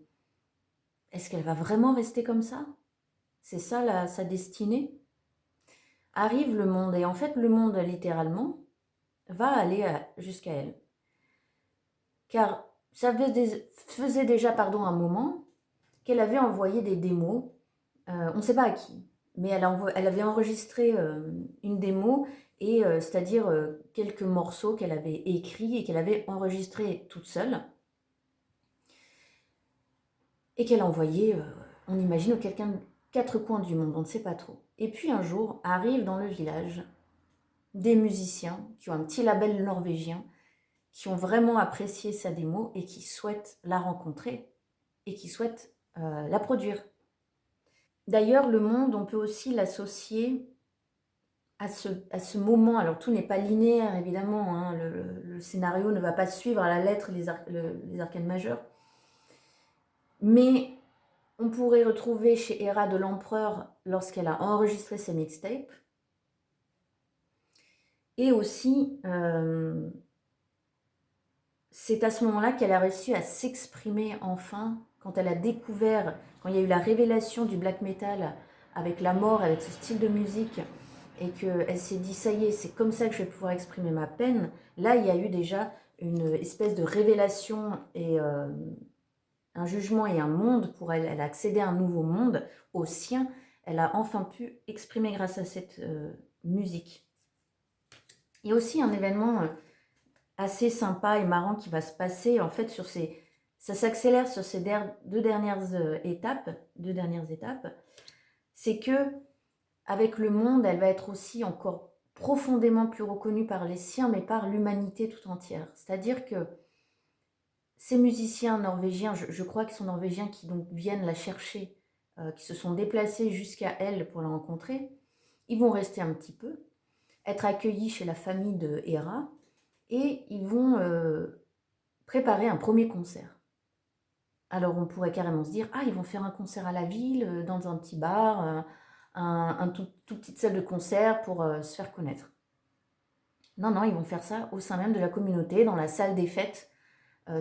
est-ce qu'elle va vraiment rester comme ça? C'est ça sa destinée? Arrive le monde et en fait le monde littéralement va aller jusqu'à elle. Car ça faisait déjà un moment qu'elle avait envoyé des démos, on ne sait pas à qui, mais elle avait enregistré une démo, et c'est-à-dire quelques morceaux qu'elle avait écrits et qu'elle avait enregistrés toute seule, et qu'elle a envoyé, on imagine, aux quelqu'un de 4 coins du monde, on ne sait pas trop. Et puis un jour, arrivent dans le village des musiciens qui ont un petit label norvégien, qui ont vraiment apprécié sa démo et qui souhaitent la rencontrer et qui souhaitent la produire. D'ailleurs, le monde, on peut aussi l'associer à ce moment. Alors, tout n'est pas linéaire, évidemment, hein. Le scénario ne va pas suivre à la lettre les arcanes majeures. Mais on pourrait retrouver chez Hera de l'Empereur lorsqu'elle a enregistré ses mixtapes. Et aussi, c'est à ce moment-là qu'elle a réussi à s'exprimer enfin, quand elle a découvert, quand il y a eu la révélation du black metal avec la mort, avec ce style de musique, et qu'elle s'est dit, ça y est, c'est comme ça que je vais pouvoir exprimer ma peine. Là, il y a eu déjà une espèce de révélation et un jugement et un monde pour elle. Elle a accédé à un nouveau monde, au sien. Elle a enfin pu exprimer grâce à cette musique. Il y a aussi un événement assez sympa et marrant qui va se passer en fait ça s'accélère sur ces deux dernières étapes, c'est que avec le monde, elle va être aussi encore profondément plus reconnue par les siens, mais par l'humanité tout entière. C'est-à-dire que ces musiciens norvégiens, je crois qu'ils sont norvégiens, qui donc viennent la chercher, qui se sont déplacés jusqu'à elle pour la rencontrer, ils vont rester un petit peu, être accueillis chez la famille de Hera, et ils vont préparer un premier concert. Alors on pourrait carrément se dire, ah, ils vont faire un concert à la ville, dans un petit bar, un tout petite salle de concert pour se faire connaître. Non, non, ils vont faire ça au sein même de la communauté, dans la salle des fêtes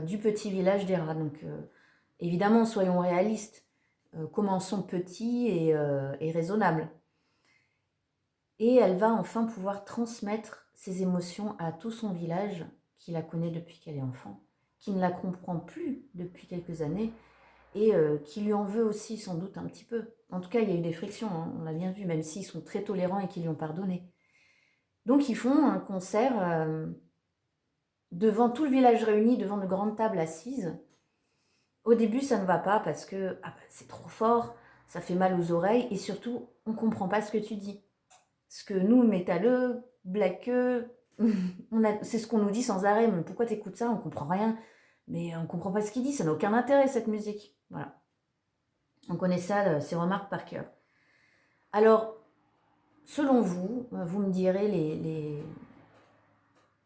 du petit village d'Hera. Donc évidemment, soyons réalistes, commençons petit et raisonnable. Et elle va enfin pouvoir transmettre ses émotions à tout son village, qui la connaît depuis qu'elle est enfant, qui ne la comprend plus depuis quelques années, et qui lui en veut aussi sans doute un petit peu. En tout cas, il y a eu des frictions, hein, on l'a bien vu, même s'ils sont très tolérants et qu'ils lui ont pardonné. Donc ils font un concert devant tout le village réuni, devant de grandes tables assises. Au début, ça ne va pas parce que c'est trop fort, ça fait mal aux oreilles, et surtout, on ne comprend pas ce que tu dis. Ce que nous, métalleux, blackeux, c'est ce qu'on nous dit sans arrêt. Mais pourquoi t'écoutes ça? On comprend rien. Mais on comprend pas ce qu'il dit, ça n'a aucun intérêt cette musique. Voilà. On connaît ça, ces remarques par cœur. Alors, selon vous, vous me direz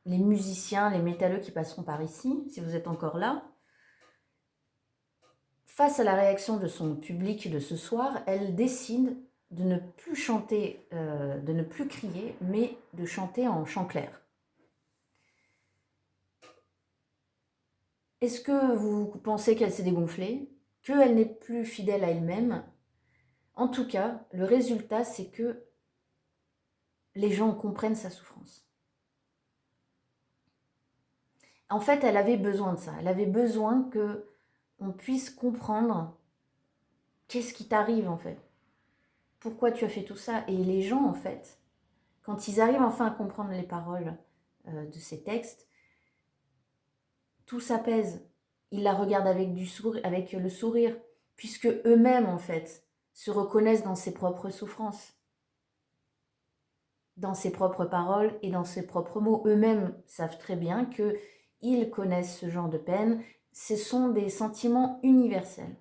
les musiciens, les métalleux qui passeront par ici, si vous êtes encore là. Face à la réaction de son public de ce soir, elle décide de ne plus chanter, de ne plus crier, mais de chanter en chant clair. Est-ce que vous pensez qu'elle s'est dégonflée, qu'elle n'est plus fidèle à elle-même? En tout cas, le résultat, c'est que les gens comprennent sa souffrance. En fait, elle avait besoin de ça. Elle avait besoin que on puisse comprendre qu'est-ce qui t'arrive en fait. Pourquoi tu as fait tout ça? Et les gens, en fait, Quand ils arrivent enfin à comprendre les paroles de ces textes, tout s'apaise. Ils la regardent avec le sourire, puisque eux-mêmes, en fait, se reconnaissent dans ses propres souffrances, dans ses propres paroles et dans ses propres mots. Eux-mêmes savent très bien qu'ils connaissent ce genre de peine. Ce sont des sentiments universels.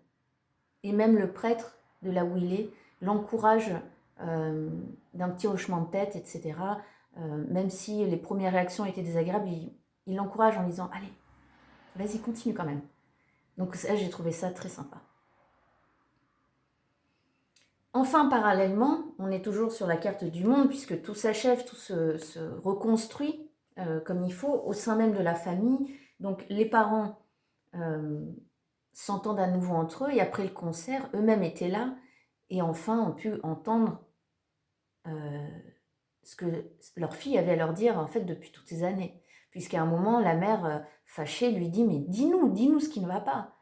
Et même le prêtre, de là où il est, l'encourage d'un petit hochement de tête, etc. Même si les premières réactions étaient désagréables, il l'encourage en disant « Allez, vas-y, continue quand même ». Donc ça, j'ai trouvé ça très sympa. Enfin, parallèlement, on est toujours sur la carte du monde, puisque tout s'achève, tout se reconstruit comme il faut, au sein même de la famille. Donc les parents s'entendent à nouveau entre eux, et après le concert, eux-mêmes étaient là, et enfin ont pu entendre ce que leur fille avait à leur dire en fait depuis toutes ces années. Puisqu'à un moment, la mère, fâchée, lui dit « Mais dis-nous ce qui ne va pas ».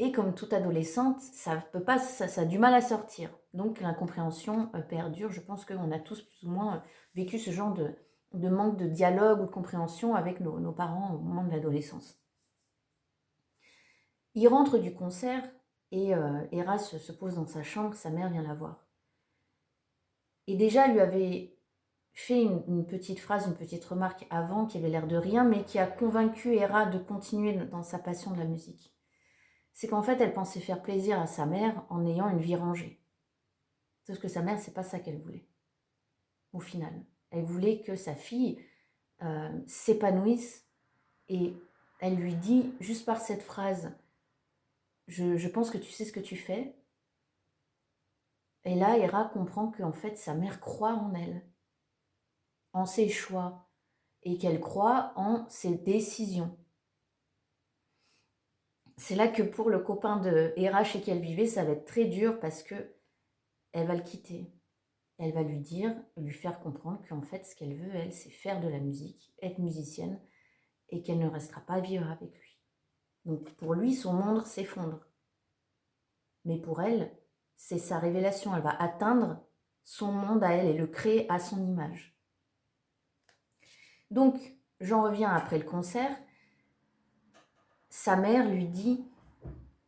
Et comme toute adolescente, ça peut pas, ça a du mal à sortir. Donc l'incompréhension perdure. Je pense qu'on a tous plus ou moins vécu ce genre de manque de dialogue ou de compréhension avec nos parents au moment de l'adolescence. Il rentre du concert et Hera se pose dans sa chambre, sa mère vient la voir. Et déjà, elle lui avait fait une petite phrase, une petite remarque avant qui avait l'air de rien, mais qui a convaincu Hera de continuer dans sa passion de la musique. C'est qu'en fait, elle pensait faire plaisir à sa mère en ayant une vie rangée. Sauf que sa mère, c'est pas ça qu'elle voulait, au final. Elle voulait que sa fille s'épanouisse, et elle lui dit, juste par cette phrase, je pense que tu sais ce que tu fais. Et là, Hera comprend qu'en fait, sa mère croit en elle, en ses choix, et qu'elle croit en ses décisions. C'est là que pour le copain de Hera chez qui elle vivait, ça va être très dur parce que elle va le quitter. Elle va lui dire, lui faire comprendre qu'en fait, ce qu'elle veut, elle, c'est faire de la musique, être musicienne, et qu'elle ne restera pas vivre avec lui. Donc pour lui, son monde s'effondre. Mais pour elle, c'est sa révélation. Elle va atteindre son monde à elle et le créer à son image. Donc, j'en reviens après le concert. Sa mère lui dit,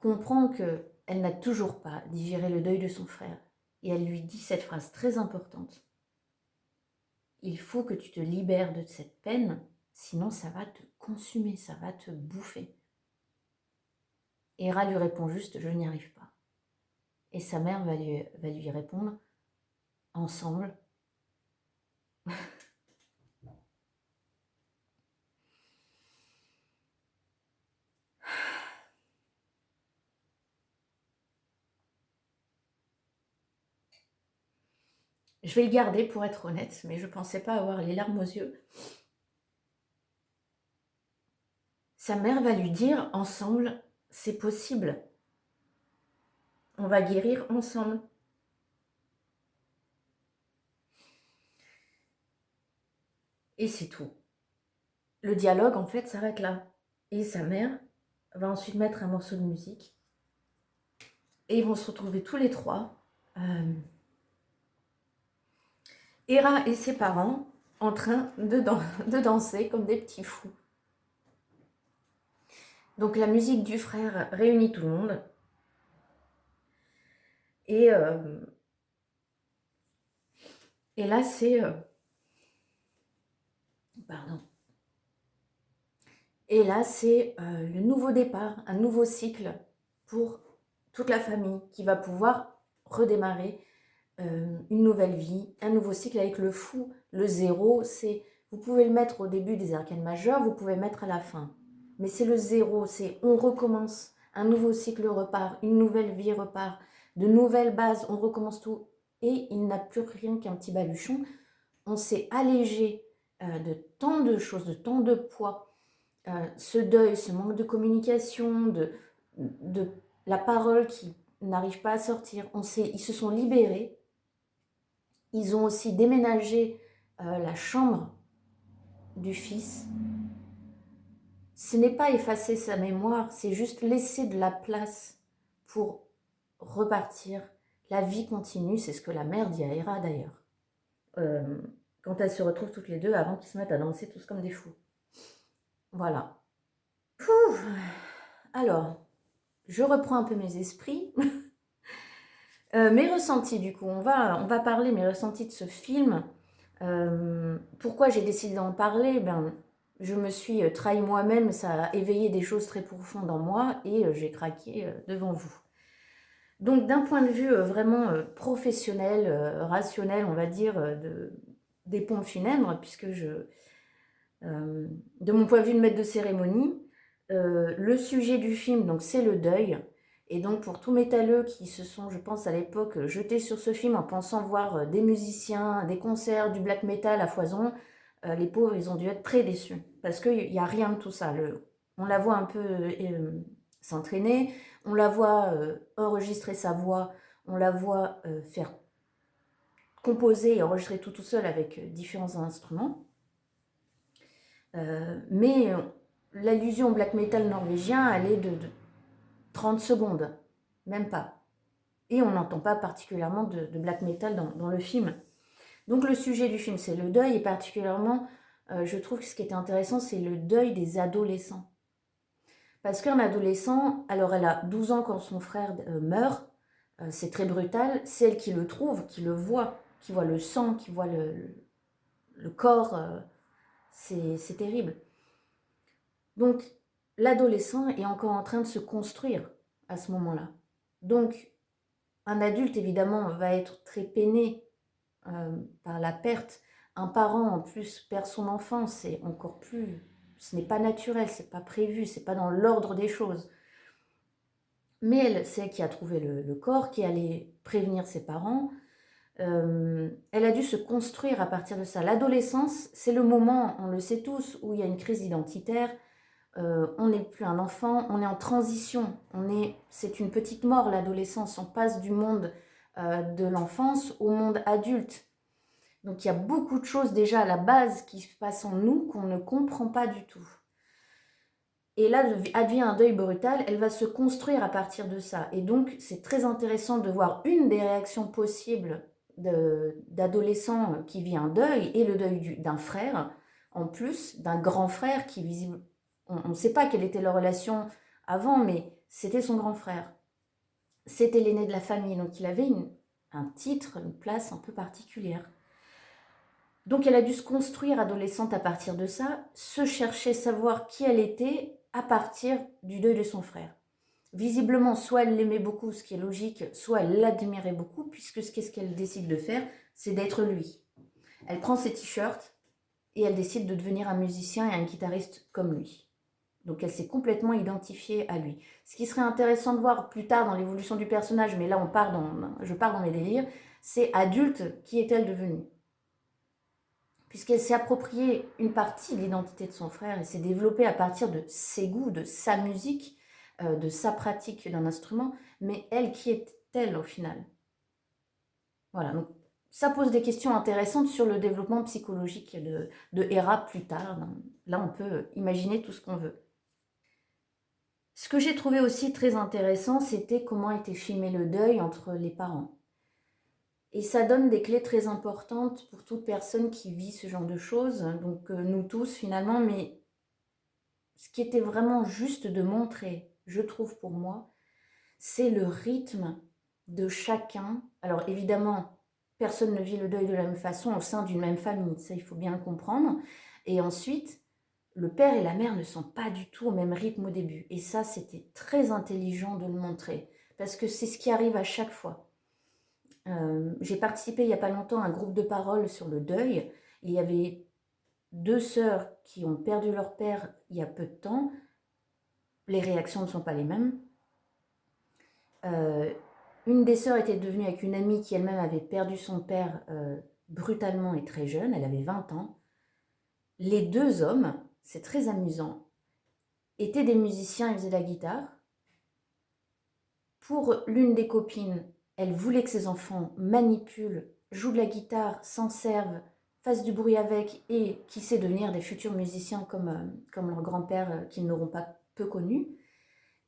comprend qu'elle n'a toujours pas digéré le deuil de son frère. Et elle lui dit cette phrase très importante. Il faut que tu te libères de cette peine, sinon ça va te consumer, ça va te bouffer. Hera lui répond juste, je n'y arrive pas. Et sa mère va lui répondre, ensemble. Je vais le garder pour être honnête, mais je ne pensais pas avoir les larmes aux yeux. Sa mère va lui dire, ensemble, c'est possible. On va guérir ensemble. Et c'est tout. Le dialogue, en fait, s'arrête là. Et sa mère va ensuite mettre un morceau de musique. Et ils vont se retrouver tous les trois. Hera et ses parents en train de danser comme des petits fous. Donc la musique du frère réunit tout le monde. Et là, c'est... pardon. Et là, c'est le nouveau départ, un nouveau cycle pour toute la famille qui va pouvoir redémarrer une nouvelle vie, un nouveau cycle avec le fou, le zéro. Vous pouvez le mettre au début des arcanes majeures, vous pouvez le mettre à la fin. Mais c'est le zéro, c'est on recommence, un nouveau cycle repart, une nouvelle vie repart, de nouvelles bases, on recommence tout. Et il n'a plus rien qu'un petit baluchon. On s'est allégé de tant de choses, de tant de poids. Ce deuil, ce manque de communication, de la parole qui n'arrive pas à sortir. Ils se sont libérés. Ils ont aussi déménagé la chambre du fils. Ce n'est pas effacer sa mémoire, c'est juste laisser de la place pour repartir. La vie continue, c'est ce que la mère dit à Hera d'ailleurs. quand elles se retrouvent toutes les deux avant qu'ils se mettent à danser tous comme des fous. Voilà. Pouf. Alors, je reprends un peu mes esprits. Mes ressentis, du coup, on va parler mes ressentis de ce film. Pourquoi j'ai décidé d'en parler? Ben, je me suis trahi moi-même, ça a éveillé des choses très profondes en moi et j'ai craqué devant vous. Donc d'un point de vue vraiment professionnel, rationnel, on va dire, des pompes funèbres, puisque de mon point de vue de maître de cérémonie, le sujet du film, donc c'est le deuil. Et donc pour tous métalleux qui se sont, je pense à l'époque, jetés sur ce film en pensant voir des musiciens, des concerts, du black metal à foison, les pauvres, ils ont dû être très déçus. Parce qu'il n'y a rien de tout ça. On la voit un peu s'entraîner, on la voit enregistrer sa voix, on la voit faire composer et enregistrer tout seul avec différents instruments. Mais l'allusion au black metal norvégien, elle est de 30 secondes, même pas. Et on n'entend pas particulièrement de black metal dans le film. Donc le sujet du film, c'est le deuil, et particulièrement, je trouve que ce qui était intéressant, c'est le deuil des adolescents. Parce qu'un adolescent, alors elle a 12 ans quand son frère meurt, c'est très brutal, c'est elle qui le trouve, qui le voit, qui voit le sang, qui voit le corps, c'est terrible. Donc l'adolescent est encore en train de se construire à ce moment-là. Donc un adulte, évidemment, va être très peiné par la perte. Un parent, en plus, perd son enfant, c'est encore plus... Ce n'est pas naturel, c'est pas prévu, c'est pas dans l'ordre des choses. Mais elle, c'est elle qui a trouvé le corps, qui allait prévenir ses parents. Elle a dû se construire à partir de ça. L'adolescence, c'est le moment, on le sait tous, où il y a une crise identitaire. On n'est plus un enfant, on est en transition. C'est une petite mort, l'adolescence. On passe du monde de l'enfance au monde adulte. Donc il y a beaucoup de choses déjà à la base qui se passent en nous qu'on ne comprend pas du tout. Et là, advient un deuil brutal, elle va se construire à partir de ça. Et donc, c'est très intéressant de voir une des réactions possibles d'adolescents qui vit un deuil, et le deuil d'un frère, en plus d'un grand frère qui, visible, on ne sait pas quelle était leur relation avant, mais c'était son grand frère. C'était l'aîné de la famille, donc il avait un titre, une place un peu particulière. Donc elle a dû se construire adolescente à partir de ça, se chercher, savoir qui elle était à partir du deuil de son frère. Visiblement, soit elle l'aimait beaucoup, ce qui est logique, soit elle l'admirait beaucoup, puisque ce qu'elle décide de faire, c'est d'être lui. Elle prend ses t-shirts et elle décide de devenir un musicien et un guitariste comme lui. Donc elle s'est complètement identifiée à lui. Ce qui serait intéressant de voir plus tard dans l'évolution du personnage, mais là je pars dans mes délires, c'est adulte, qui est-elle devenue ? Puisqu'elle s'est appropriée une partie de l'identité de son frère et s'est développée à partir de ses goûts, de sa musique, de sa pratique d'un instrument, mais elle, qui est-elle au final? Voilà, donc ça pose des questions intéressantes sur le développement psychologique de Hera plus tard. Là, on peut imaginer tout ce qu'on veut. Ce que j'ai trouvé aussi très intéressant, c'était comment était filmé le deuil entre les parents. Et ça donne des clés très importantes pour toute personne qui vit ce genre de choses, donc nous tous finalement, mais ce qui était vraiment juste de montrer, je trouve pour moi, c'est le rythme de chacun. Alors évidemment, personne ne vit le deuil de la même façon au sein d'une même famille, ça il faut bien le comprendre. Et ensuite, le père et la mère ne sont pas du tout au même rythme au début. Et ça, c'était très intelligent de le montrer, parce que c'est ce qui arrive à chaque fois. J'ai participé il n'y a pas longtemps à un groupe de parole sur le deuil. Il y avait 2 sœurs qui ont perdu leur père il y a peu de temps. Les réactions ne sont pas les mêmes. Une des sœurs était devenue avec une amie qui elle-même avait perdu son père brutalement et très jeune, elle avait 20 ans. Les 2 hommes, c'est très amusant, étaient des musiciens, ils faisaient de la guitare. Pour l'une des copines, elle voulait que ses enfants manipulent, jouent de la guitare, s'en servent, fassent du bruit avec, et qui sait devenir des futurs musiciens comme leur grand-père qu'ils n'auront pas peu connu.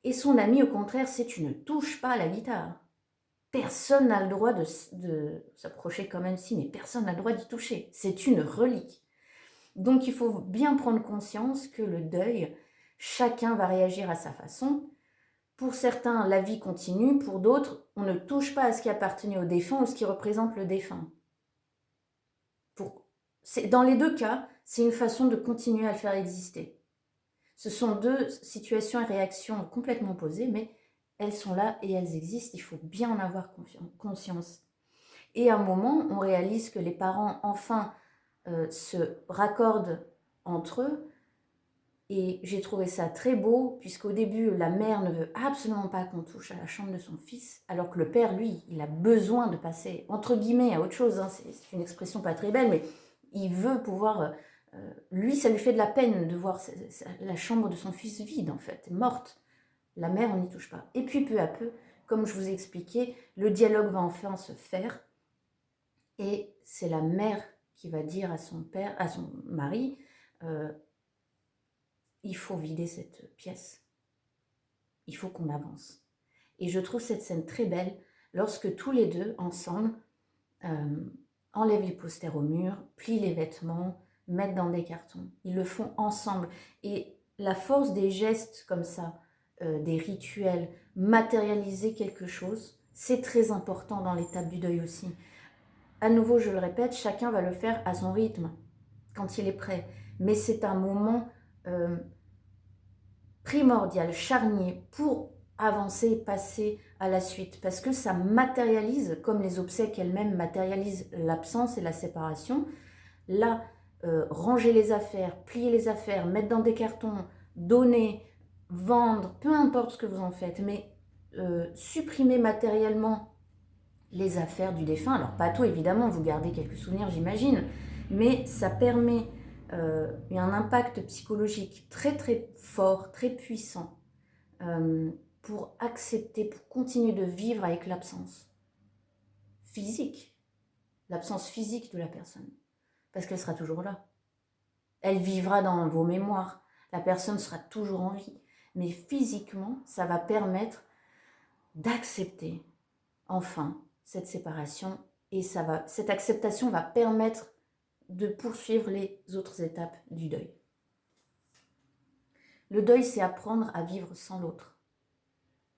Et son amie, au contraire, c'est tu ne touches pas à la guitare. personne n'a le droit de s'approcher quand même si, mais personne n'a le droit d'y toucher. C'est une relique. Donc il faut bien prendre conscience que le deuil, chacun va réagir à sa façon. Pour certains, la vie continue. Pour d'autres, on ne touche pas à ce qui appartenait au défunt ou ce qui représente le défunt. Dans les deux cas, c'est une façon de continuer à le faire exister. Ce sont deux situations et réactions complètement opposées, mais elles sont là et elles existent. Il faut bien en avoir conscience. Et à un moment, on réalise que les parents, enfin, se raccordent entre eux. Et j'ai trouvé ça très beau, puisqu'au début, la mère ne veut absolument pas qu'on touche à la chambre de son fils, alors que le père, lui, il a besoin de passer, entre guillemets, à autre chose. Hein. C'est une expression pas très belle, mais il veut pouvoir... lui, ça lui fait de la peine de voir la chambre de son fils vide, en fait, morte. La mère, on n'y touche pas. Et puis, peu à peu, comme je vous ai expliqué, le dialogue va enfin se faire. Et c'est la mère qui va dire à son père, à son mari, il faut vider cette pièce. Il faut qu'on avance. Et je trouve cette scène très belle lorsque tous les deux, ensemble, enlèvent les posters au mur, plient les vêtements, mettent dans des cartons. Ils le font ensemble. Et la force des gestes comme ça, des rituels, matérialiser quelque chose, c'est très important dans l'étape du deuil aussi. À nouveau, je le répète, chacun va le faire à son rythme, quand il est prêt. Mais c'est un moment primordial, charnier, pour avancer, passer à la suite. Parce que ça matérialise, comme les obsèques elles-mêmes matérialisent l'absence et la séparation. Là, ranger les affaires, plier les affaires, mettre dans des cartons, donner, vendre, peu importe ce que vous en faites, mais supprimer matériellement les affaires du défunt. Alors pas tout évidemment, vous gardez quelques souvenirs j'imagine, mais ça permet un impact psychologique très très fort, très puissant pour accepter, pour continuer de vivre avec l'absence physique, l'absence physique de la personne, parce qu'elle sera toujours là. Elle vivra dans vos mémoires, la personne sera toujours en vie, mais physiquement, ça va permettre d'accepter enfin cette séparation et cette acceptation va permettre de poursuivre les autres étapes du deuil. Le deuil, c'est apprendre à vivre sans l'autre.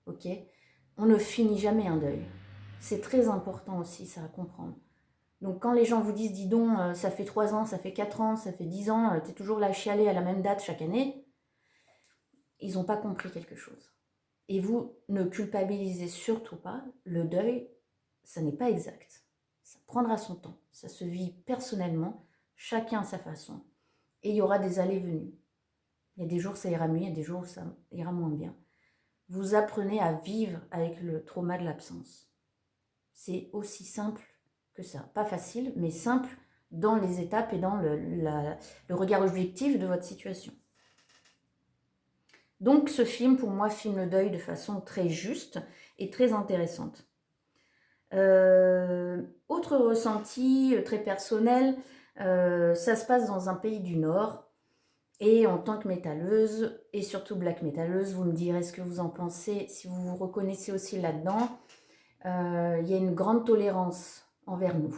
Ok ? On ne finit jamais un deuil. C'est très important aussi, ça à comprendre. Donc quand les gens vous disent, dis donc, ça fait 3 ans, ça fait 4 ans, ça fait 10 ans, t'es toujours là à chialer à la même date chaque année, ils n'ont pas compris quelque chose. Et vous ne culpabilisez surtout pas, le deuil, ça n'est pas exact. Ça prendra son temps, ça se vit personnellement, chacun à sa façon. Et il y aura des allées-venues. Il y a des jours ça ira mieux, il y a des jours où ça ira moins bien. Vous apprenez à vivre avec le trauma de l'absence. C'est aussi simple que ça. Pas facile, mais simple dans les étapes et dans le regard objectif de votre situation. Donc ce film, pour moi, filme le deuil de façon très juste et très intéressante. Autre ressenti très personnel, ça se passe dans un pays du Nord. Et en tant que métalleuse, et surtout black métalleuse, vous me direz ce que vous en pensez, si vous vous reconnaissez aussi là-dedans. Il y a une grande tolérance envers nous,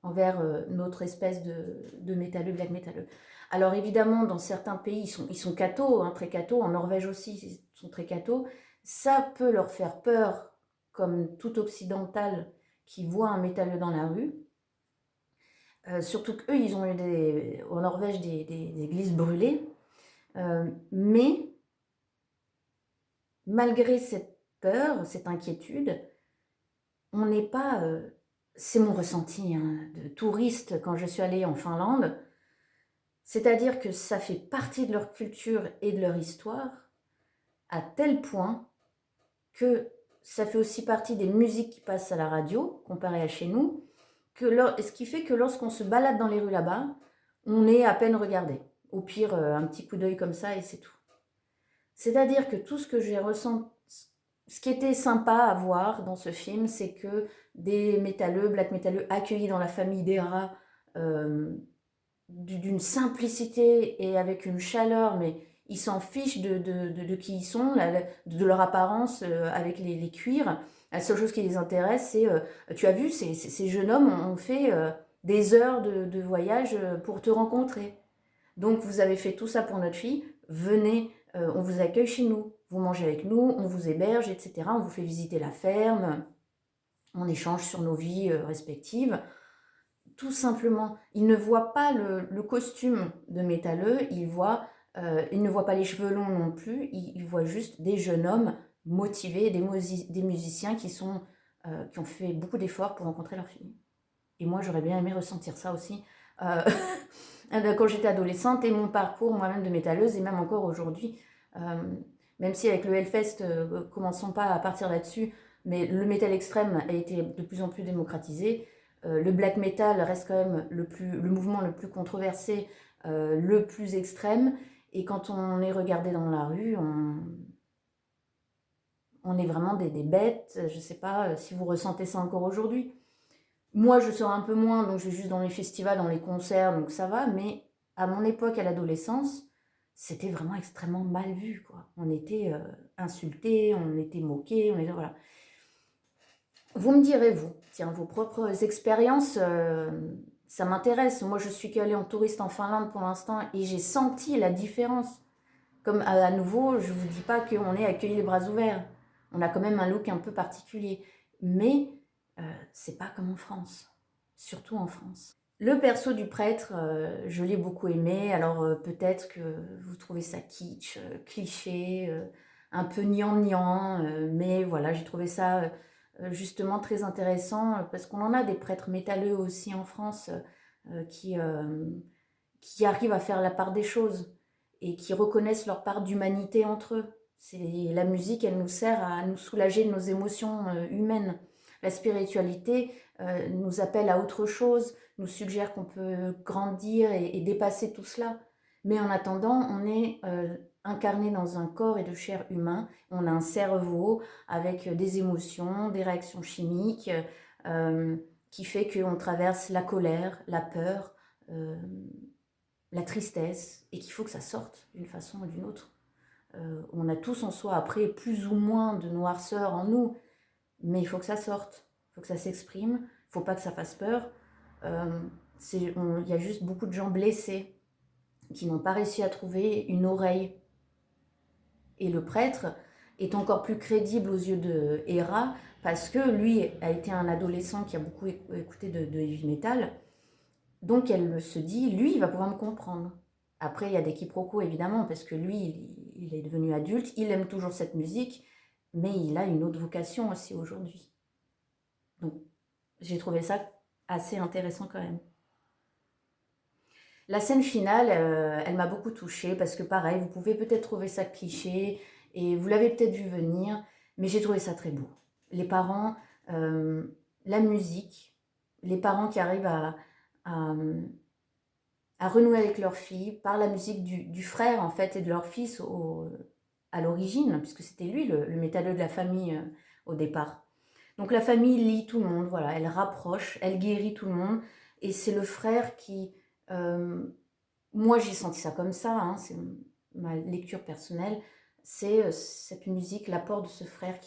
envers notre espèce de métalleux, black métalleux. Alors évidemment, dans certains pays, ils sont cathos, hein, très cathos, en Norvège aussi, ils sont très cathos. Ça peut leur faire peur, comme tout occidental qui voit un métalleux dans la rue. Surtout qu'eux, ils ont eu en Norvège des églises brûlées. Mais malgré cette peur, cette inquiétude, on n'est pas... c'est mon ressenti de touriste quand je suis allée en Finlande. C'est-à-dire que ça fait partie de leur culture et de leur histoire, à tel point que ça fait aussi partie des musiques qui passent à la radio, comparé à chez nous, ce qui fait que lorsqu'on se balade dans les rues là-bas, on est à peine regardé. Au pire, un petit coup d'œil comme ça et c'est tout. C'est-à-dire que tout ce que j'ai ressenti, ce qui était sympa à voir dans ce film, c'est que des métalleux, black métalleux, accueillis dans la famille des rats, d'une simplicité et avec une chaleur, mais Ils s'en fichent de qui ils sont, de leur apparence avec les cuirs. La seule chose qui les intéresse, c'est, tu as vu, ces jeunes hommes ont fait des heures de voyage pour te rencontrer. Donc vous avez fait tout ça pour notre fille, venez, on vous accueille chez nous, vous mangez avec nous, on vous héberge, etc. On vous fait visiter la ferme, on échange sur nos vies respectives. Tout simplement, ils ne voient pas le costume de métalleux, ils ne voient pas les cheveux longs non plus, ils voient juste des jeunes hommes motivés, des musiciens qui ont fait beaucoup d'efforts pour rencontrer leur fille. Et moi, j'aurais bien aimé ressentir ça aussi quand j'étais adolescente, et mon parcours moi-même de métalleuse, et même encore aujourd'hui, même si avec le Hellfest, commençons pas à partir là-dessus, mais le métal extrême a été de plus en plus démocratisé. Le black metal reste quand même le mouvement le plus controversé, le plus extrême, et quand on est regardé dans la rue, on est vraiment des bêtes. Je sais pas si vous ressentez ça encore aujourd'hui. Moi, je sors un peu moins, donc je vais juste dans les festivals, dans les concerts, donc ça va, mais à mon époque, à l'adolescence, c'était vraiment extrêmement mal vu, quoi. On était insultés, on était moqués, voilà. Vous me direz, vous, tiens, vos propres expériences, ça m'intéresse. Moi, je suis qu'allée en touriste en Finlande pour l'instant et j'ai senti la différence. Comme à nouveau, je vous dis pas qu'on est accueillis les bras ouverts. On a quand même un look un peu particulier. Mais c'est pas comme en France. Surtout en France. Le perso du prêtre, je l'ai beaucoup aimé. Alors peut-être que vous trouvez ça kitsch, cliché, un peu gnangnan, mais voilà, j'ai trouvé ça justement très intéressant parce qu'on en a des prêtres métalleux aussi en France qui arrivent à faire la part des choses et qui reconnaissent leur part d'humanité entre eux. La musique, elle nous sert à nous soulager de nos émotions humaines. La spiritualité nous appelle à autre chose, nous suggère qu'on peut grandir et dépasser tout cela. Mais en attendant, on est incarné dans un corps et de chair humain. On a un cerveau avec des émotions, des réactions chimiques qui fait qu'on traverse la colère, la peur, la tristesse, et qu'il faut que ça sorte d'une façon ou d'une autre. On a tous en soi après plus ou moins de noirceur en nous, mais il faut que ça sorte, il faut que ça s'exprime, il ne faut pas que ça fasse peur. Il y a juste beaucoup de gens blessés qui n'ont pas réussi à trouver une oreille. Et le prêtre est encore plus crédible aux yeux de Héra parce que lui a été un adolescent qui a beaucoup écouté de heavy metal. Donc elle se dit, lui, il va pouvoir me comprendre. Après, il y a des quiproquos évidemment parce que lui, il est devenu adulte, il aime toujours cette musique, mais il a une autre vocation aussi aujourd'hui. Donc j'ai trouvé ça assez intéressant quand même. La scène finale, elle m'a beaucoup touchée parce que pareil, vous pouvez peut-être trouver ça cliché et vous l'avez peut-être vu venir, mais j'ai trouvé ça très beau. Les parents, la musique, les parents qui arrivent à, à renouer avec leur fille par la musique du frère en fait et de leur fils à l'origine, puisque c'était lui le métalleux de la famille au départ. Donc la famille lie tout le monde, voilà, elle rapproche, elle guérit tout le monde, et c'est le frère qui... moi j'ai senti ça comme ça, hein, c'est ma lecture personnelle, c'est cette musique, l'apport de ce frère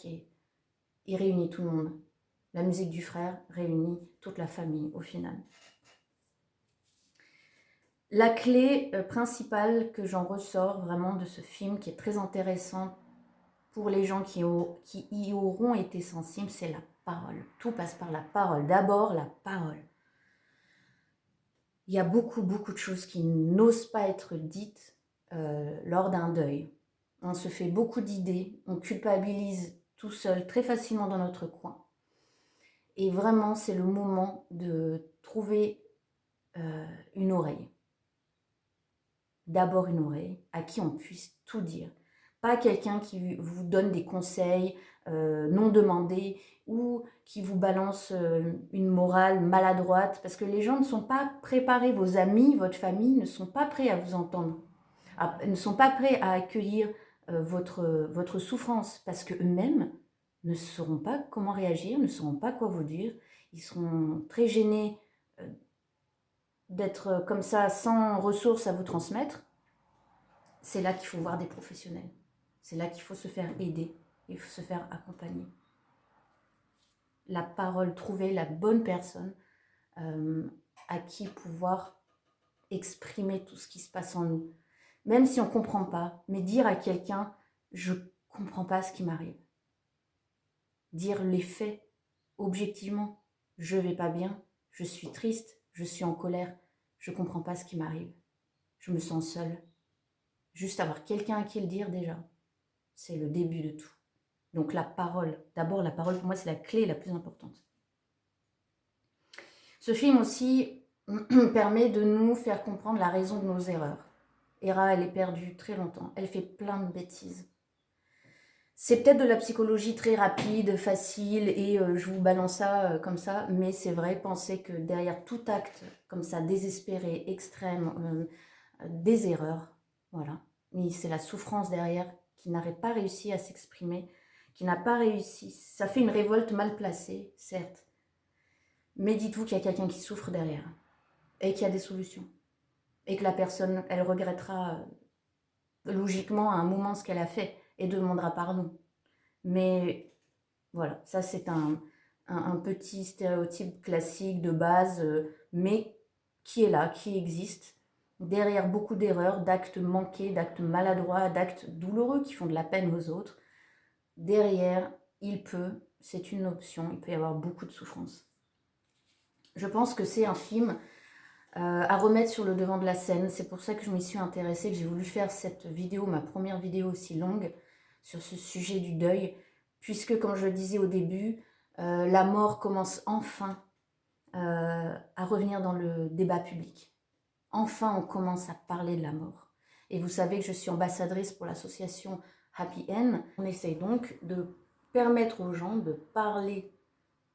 il réunit tout le monde. La musique du frère réunit toute la famille au final. La clé principale que j'en ressors vraiment de ce film, qui est très intéressant pour les gens qui y auront été sensibles, c'est la parole. Tout passe par la parole. D'abord, la parole. Il y a beaucoup, beaucoup de choses qui n'osent pas être dites lors d'un deuil. On se fait beaucoup d'idées, on culpabilise tout seul très facilement dans notre coin. Et vraiment, c'est le moment de trouver une oreille. D'abord une oreille à qui on puisse tout dire. Pas quelqu'un qui vous donne des conseils non demandés ou qui vous balance une morale maladroite, parce que les gens ne sont pas préparés, vos amis, votre famille ne sont pas prêts à vous entendre, ne sont pas prêts à accueillir votre souffrance, parce qu'eux-mêmes ne sauront pas comment réagir, ne sauront pas quoi vous dire, ils seront très gênés d'être comme ça sans ressources à vous transmettre. c'est là qu'il faut voir des professionnels. C'est là qu'il faut se faire aider, il faut se faire accompagner. La parole, trouver la bonne personne à qui pouvoir exprimer tout ce qui se passe en nous. Même si on ne comprend pas, mais dire à quelqu'un, je ne comprends pas ce qui m'arrive. Dire les faits, objectivement, je ne vais pas bien, je suis triste, je suis en colère, je ne comprends pas ce qui m'arrive. Je me sens seule. Juste avoir quelqu'un à qui le dire déjà, c'est le début de tout. Donc la parole, d'abord la parole pour moi c'est la clé la plus importante. Ce film aussi permet de nous faire comprendre la raison de nos erreurs. Hera, elle est perdue très longtemps, elle fait plein de bêtises. C'est peut-être de la psychologie très rapide, facile, et je vous balance ça comme ça, mais c'est vrai, pensez que derrière tout acte comme ça, désespéré, extrême, des erreurs, voilà, mais c'est la souffrance derrière qui n'aurait pas réussi à s'exprimer, qui n'a pas réussi, ça fait une révolte mal placée, certes, mais dites-vous qu'il y a quelqu'un qui souffre derrière, et qu'il y a des solutions, et que la personne, elle regrettera logiquement à un moment ce qu'elle a fait, et demandera pardon. Mais voilà, ça c'est un petit stéréotype classique de base, mais qui est là, qui existe, derrière beaucoup d'erreurs, d'actes manqués, d'actes maladroits, d'actes douloureux qui font de la peine aux autres. Derrière, c'est une option, il peut y avoir beaucoup de souffrance. Je pense que c'est un film à remettre sur le devant de la scène. C'est pour ça que je m'y suis intéressée, que j'ai voulu faire cette vidéo, ma première vidéo aussi longue, sur ce sujet du deuil, puisque, comme je le disais au début, la mort commence enfin à revenir dans le débat public. Enfin, on commence à parler de la mort. Et vous savez que je suis ambassadrice pour l'association Happy End. On essaye donc de permettre aux gens de parler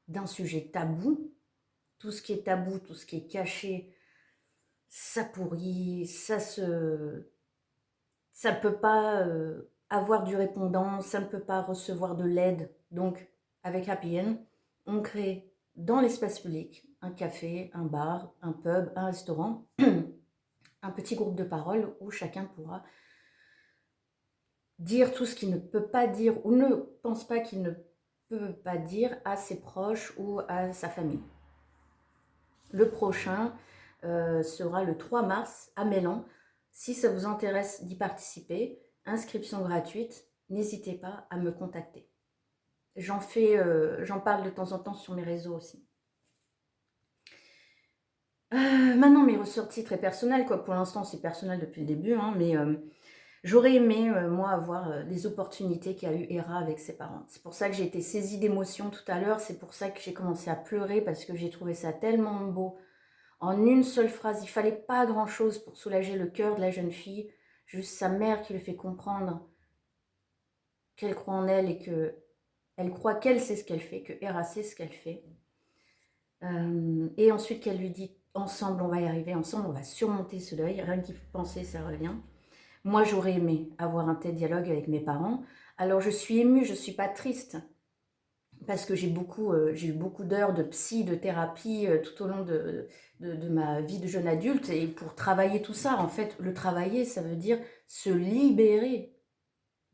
d'un sujet tabou. Tout ce qui est tabou, tout ce qui est caché, ça pourrit, ça ne peut pas avoir du répondant, ça ne peut pas recevoir de l'aide. Donc, avec Happy End, on crée dans l'espace public un café, un bar, un pub, un restaurant, un petit groupe de parole où chacun pourra dire tout ce qu'il ne peut pas dire ou ne pense pas qu'il ne peut pas dire à ses proches ou à sa famille. Le prochain sera le 3 mars à Mélan. Si ça vous intéresse d'y participer, inscription gratuite, n'hésitez pas à me contacter. J'en parle de temps en temps sur mes réseaux aussi. Maintenant, mes ressorties très personnelles, quoi. Pour l'instant, c'est personnel depuis le début, hein, mais j'aurais aimé, moi, avoir les opportunités qu'a eu Hera avec ses parents. C'est pour ça que j'ai été saisie d'émotion tout à l'heure. C'est pour ça que j'ai commencé à pleurer, parce que j'ai trouvé ça tellement beau. En une seule phrase, il fallait pas grand-chose pour soulager le cœur de la jeune fille. Juste sa mère qui lui fait comprendre qu'elle croit en elle et qu'elle croit qu'elle sait ce qu'elle fait, que Hera sait ce qu'elle fait. Et ensuite qu'elle lui dit, ensemble on va y arriver, ensemble on va surmonter ce deuil. Rien qu'y penser, ça revient. Moi j'aurais aimé avoir un tel dialogue avec mes parents. Alors je suis émue, je ne suis pas triste. Parce que j'ai eu beaucoup d'heures de psy, de thérapie tout au long de ma vie de jeune adulte. Et pour travailler tout ça, en fait, le travailler, ça veut dire se libérer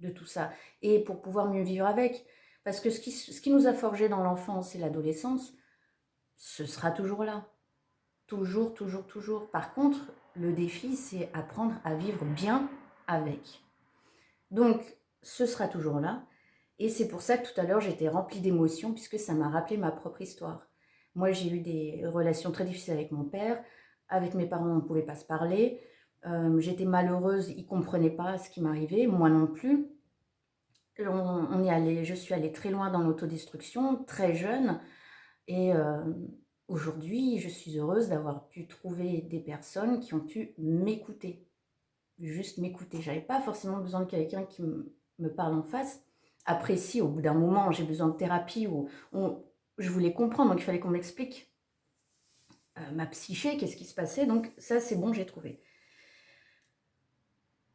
de tout ça. Et pour pouvoir mieux vivre avec. Parce que ce qui nous a forgé dans l'enfance et l'adolescence, ce sera toujours là. Toujours, toujours, toujours. Par contre, le défi, c'est apprendre à vivre bien avec. Donc, ce sera toujours là. Et c'est pour ça que tout à l'heure, j'étais remplie d'émotions, puisque ça m'a rappelé ma propre histoire. Moi, j'ai eu des relations très difficiles avec mon père. Avec mes parents, on ne pouvait pas se parler. J'étais malheureuse, ils ne comprenaient pas ce qui m'arrivait, moi non plus. Je suis allée très loin dans l'autodestruction, très jeune. Et aujourd'hui, je suis heureuse d'avoir pu trouver des personnes qui ont pu m'écouter. Juste m'écouter. Je n'avais pas forcément besoin de quelqu'un qui me parle en face. Après, si, au bout d'un moment, j'ai besoin de thérapie, je voulais comprendre, donc il fallait qu'on m'explique ma psyché, qu'est-ce qui se passait. Donc ça, c'est bon, j'ai trouvé.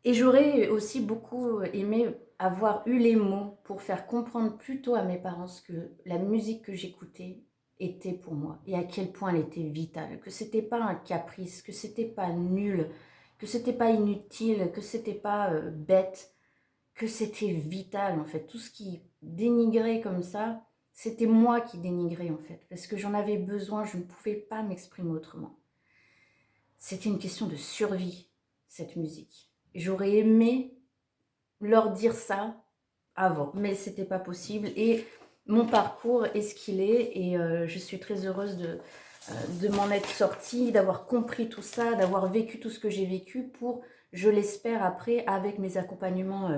Et j'aurais aussi beaucoup aimé avoir eu les mots pour faire comprendre plus tôt à mes parents ce que la musique que j'écoutais était pour moi et à quel point elle était vitale, que c'était pas un caprice, que c'était pas nul, que c'était pas inutile, que c'était pas bête, que c'était vital en fait. Tout ce qui dénigrait comme ça, c'était moi qui dénigrais en fait, parce que j'en avais besoin, je ne pouvais pas m'exprimer autrement. C'était une question de survie, cette musique. J'aurais aimé leur dire ça avant, mais c'était pas possible. Et mon parcours est ce qu'il est, et je suis très heureuse de m'en être sortie, d'avoir compris tout ça, d'avoir vécu tout ce que j'ai vécu pour, je l'espère après, avec mes accompagnements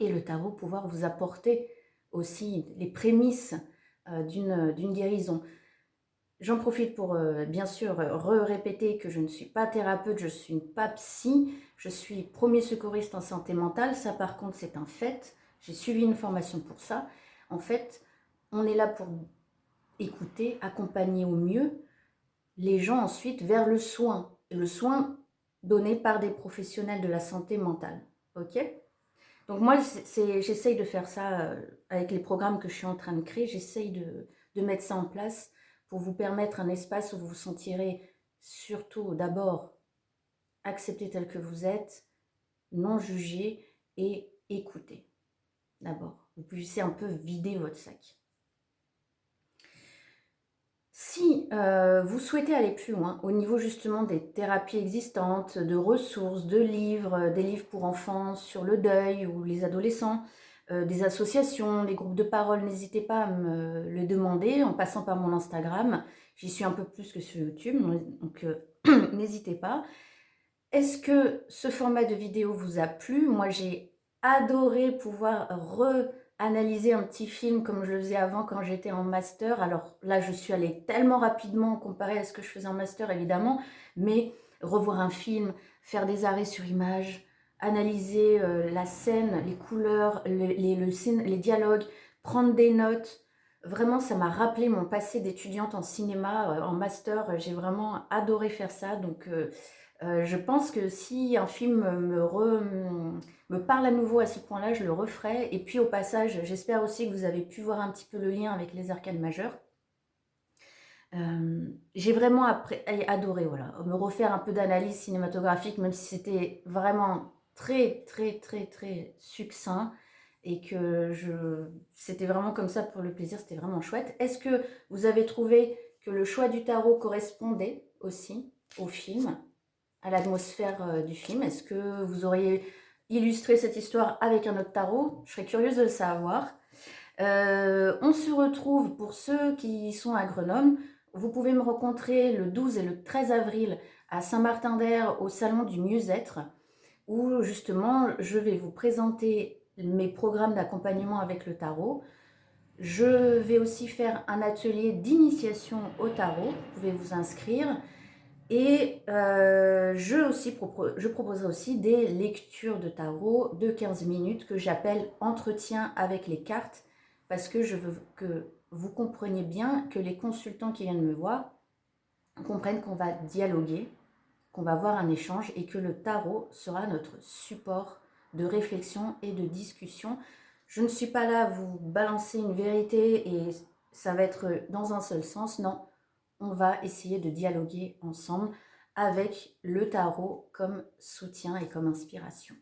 et le tarot, pouvoir vous apporter aussi les prémices d'une guérison. J'en profite pour, bien sûr, répéter que je ne suis pas thérapeute, je ne suis pas psy, je suis premier secouriste en santé mentale, ça par contre c'est un fait, j'ai suivi une formation pour ça. En fait, on est là pour écouter, accompagner au mieux les gens ensuite vers le soin donné par des professionnels de la santé mentale, ok? Donc moi, j'essaye de faire ça avec les programmes que je suis en train de créer, j'essaye de mettre ça en place pour vous permettre un espace où vous vous sentirez surtout d'abord accepté tel que vous êtes, non jugé et écouté d'abord. Vous puissiez un peu vider votre sac. Si vous souhaitez aller plus loin au niveau justement des thérapies existantes, de ressources, de livres, des livres pour enfants sur le deuil ou les adolescents, des associations, des groupes de parole, n'hésitez pas à me le demander en passant par mon Instagram. J'y suis un peu plus que sur YouTube, donc n'hésitez pas. Est-ce que ce format de vidéo vous a plu? Moi, j'ai adoré pouvoir analyser un petit film comme je le faisais avant quand j'étais en master. Alors là, je suis allée tellement rapidement comparé à ce que je faisais en master, évidemment, mais revoir un film, faire des arrêts sur image, analyser la scène, les couleurs, les dialogues, prendre des notes. Vraiment, ça m'a rappelé mon passé d'étudiante en cinéma, en master. J'ai vraiment adoré faire ça, donc je pense que si un film me parle à nouveau à ce point-là, je le referai. Et puis au passage, j'espère aussi que vous avez pu voir un petit peu le lien avec les arcanes majeures. J'ai vraiment adoré, voilà, me refaire un peu d'analyse cinématographique, même si c'était vraiment très, très, très, très succinct et que c'était vraiment comme ça pour le plaisir, c'était vraiment chouette. Est-ce que vous avez trouvé que le choix du tarot correspondait aussi au film, à l'atmosphère du film? Est-ce que vous auriez illustré cette histoire avec un autre tarot? Je serais curieuse de le savoir. On se retrouve pour ceux qui sont à Grenoble. Vous pouvez me rencontrer le 12 et le 13 avril à Saint-Martin-d'Hères au Salon du Mieux-être, où justement je vais vous présenter mes programmes d'accompagnement avec le tarot. Je vais aussi faire un atelier d'initiation au tarot, vous pouvez vous inscrire. Et je proposerai aussi des lectures de tarot de 15 minutes que j'appelle entretien avec les cartes, parce que je veux que vous compreniez bien, que les consultants qui viennent me voir comprennent qu'on va dialoguer, qu'on va avoir un échange et que le tarot sera notre support de réflexion et de discussion. Je ne suis pas là à vous balancer une vérité et ça va être dans un seul sens, non. On va essayer de dialoguer ensemble avec le tarot comme soutien et comme inspiration.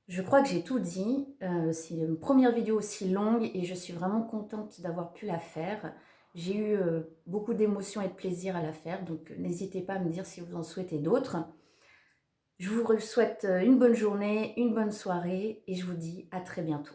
Je crois que j'ai tout dit. C'est une première vidéo aussi longue et je suis vraiment contente d'avoir pu la faire. J'ai eu beaucoup d'émotions et de plaisir à la faire, donc n'hésitez pas à me dire si vous en souhaitez d'autres. Je vous souhaite une bonne journée, une bonne soirée et je vous dis à très bientôt.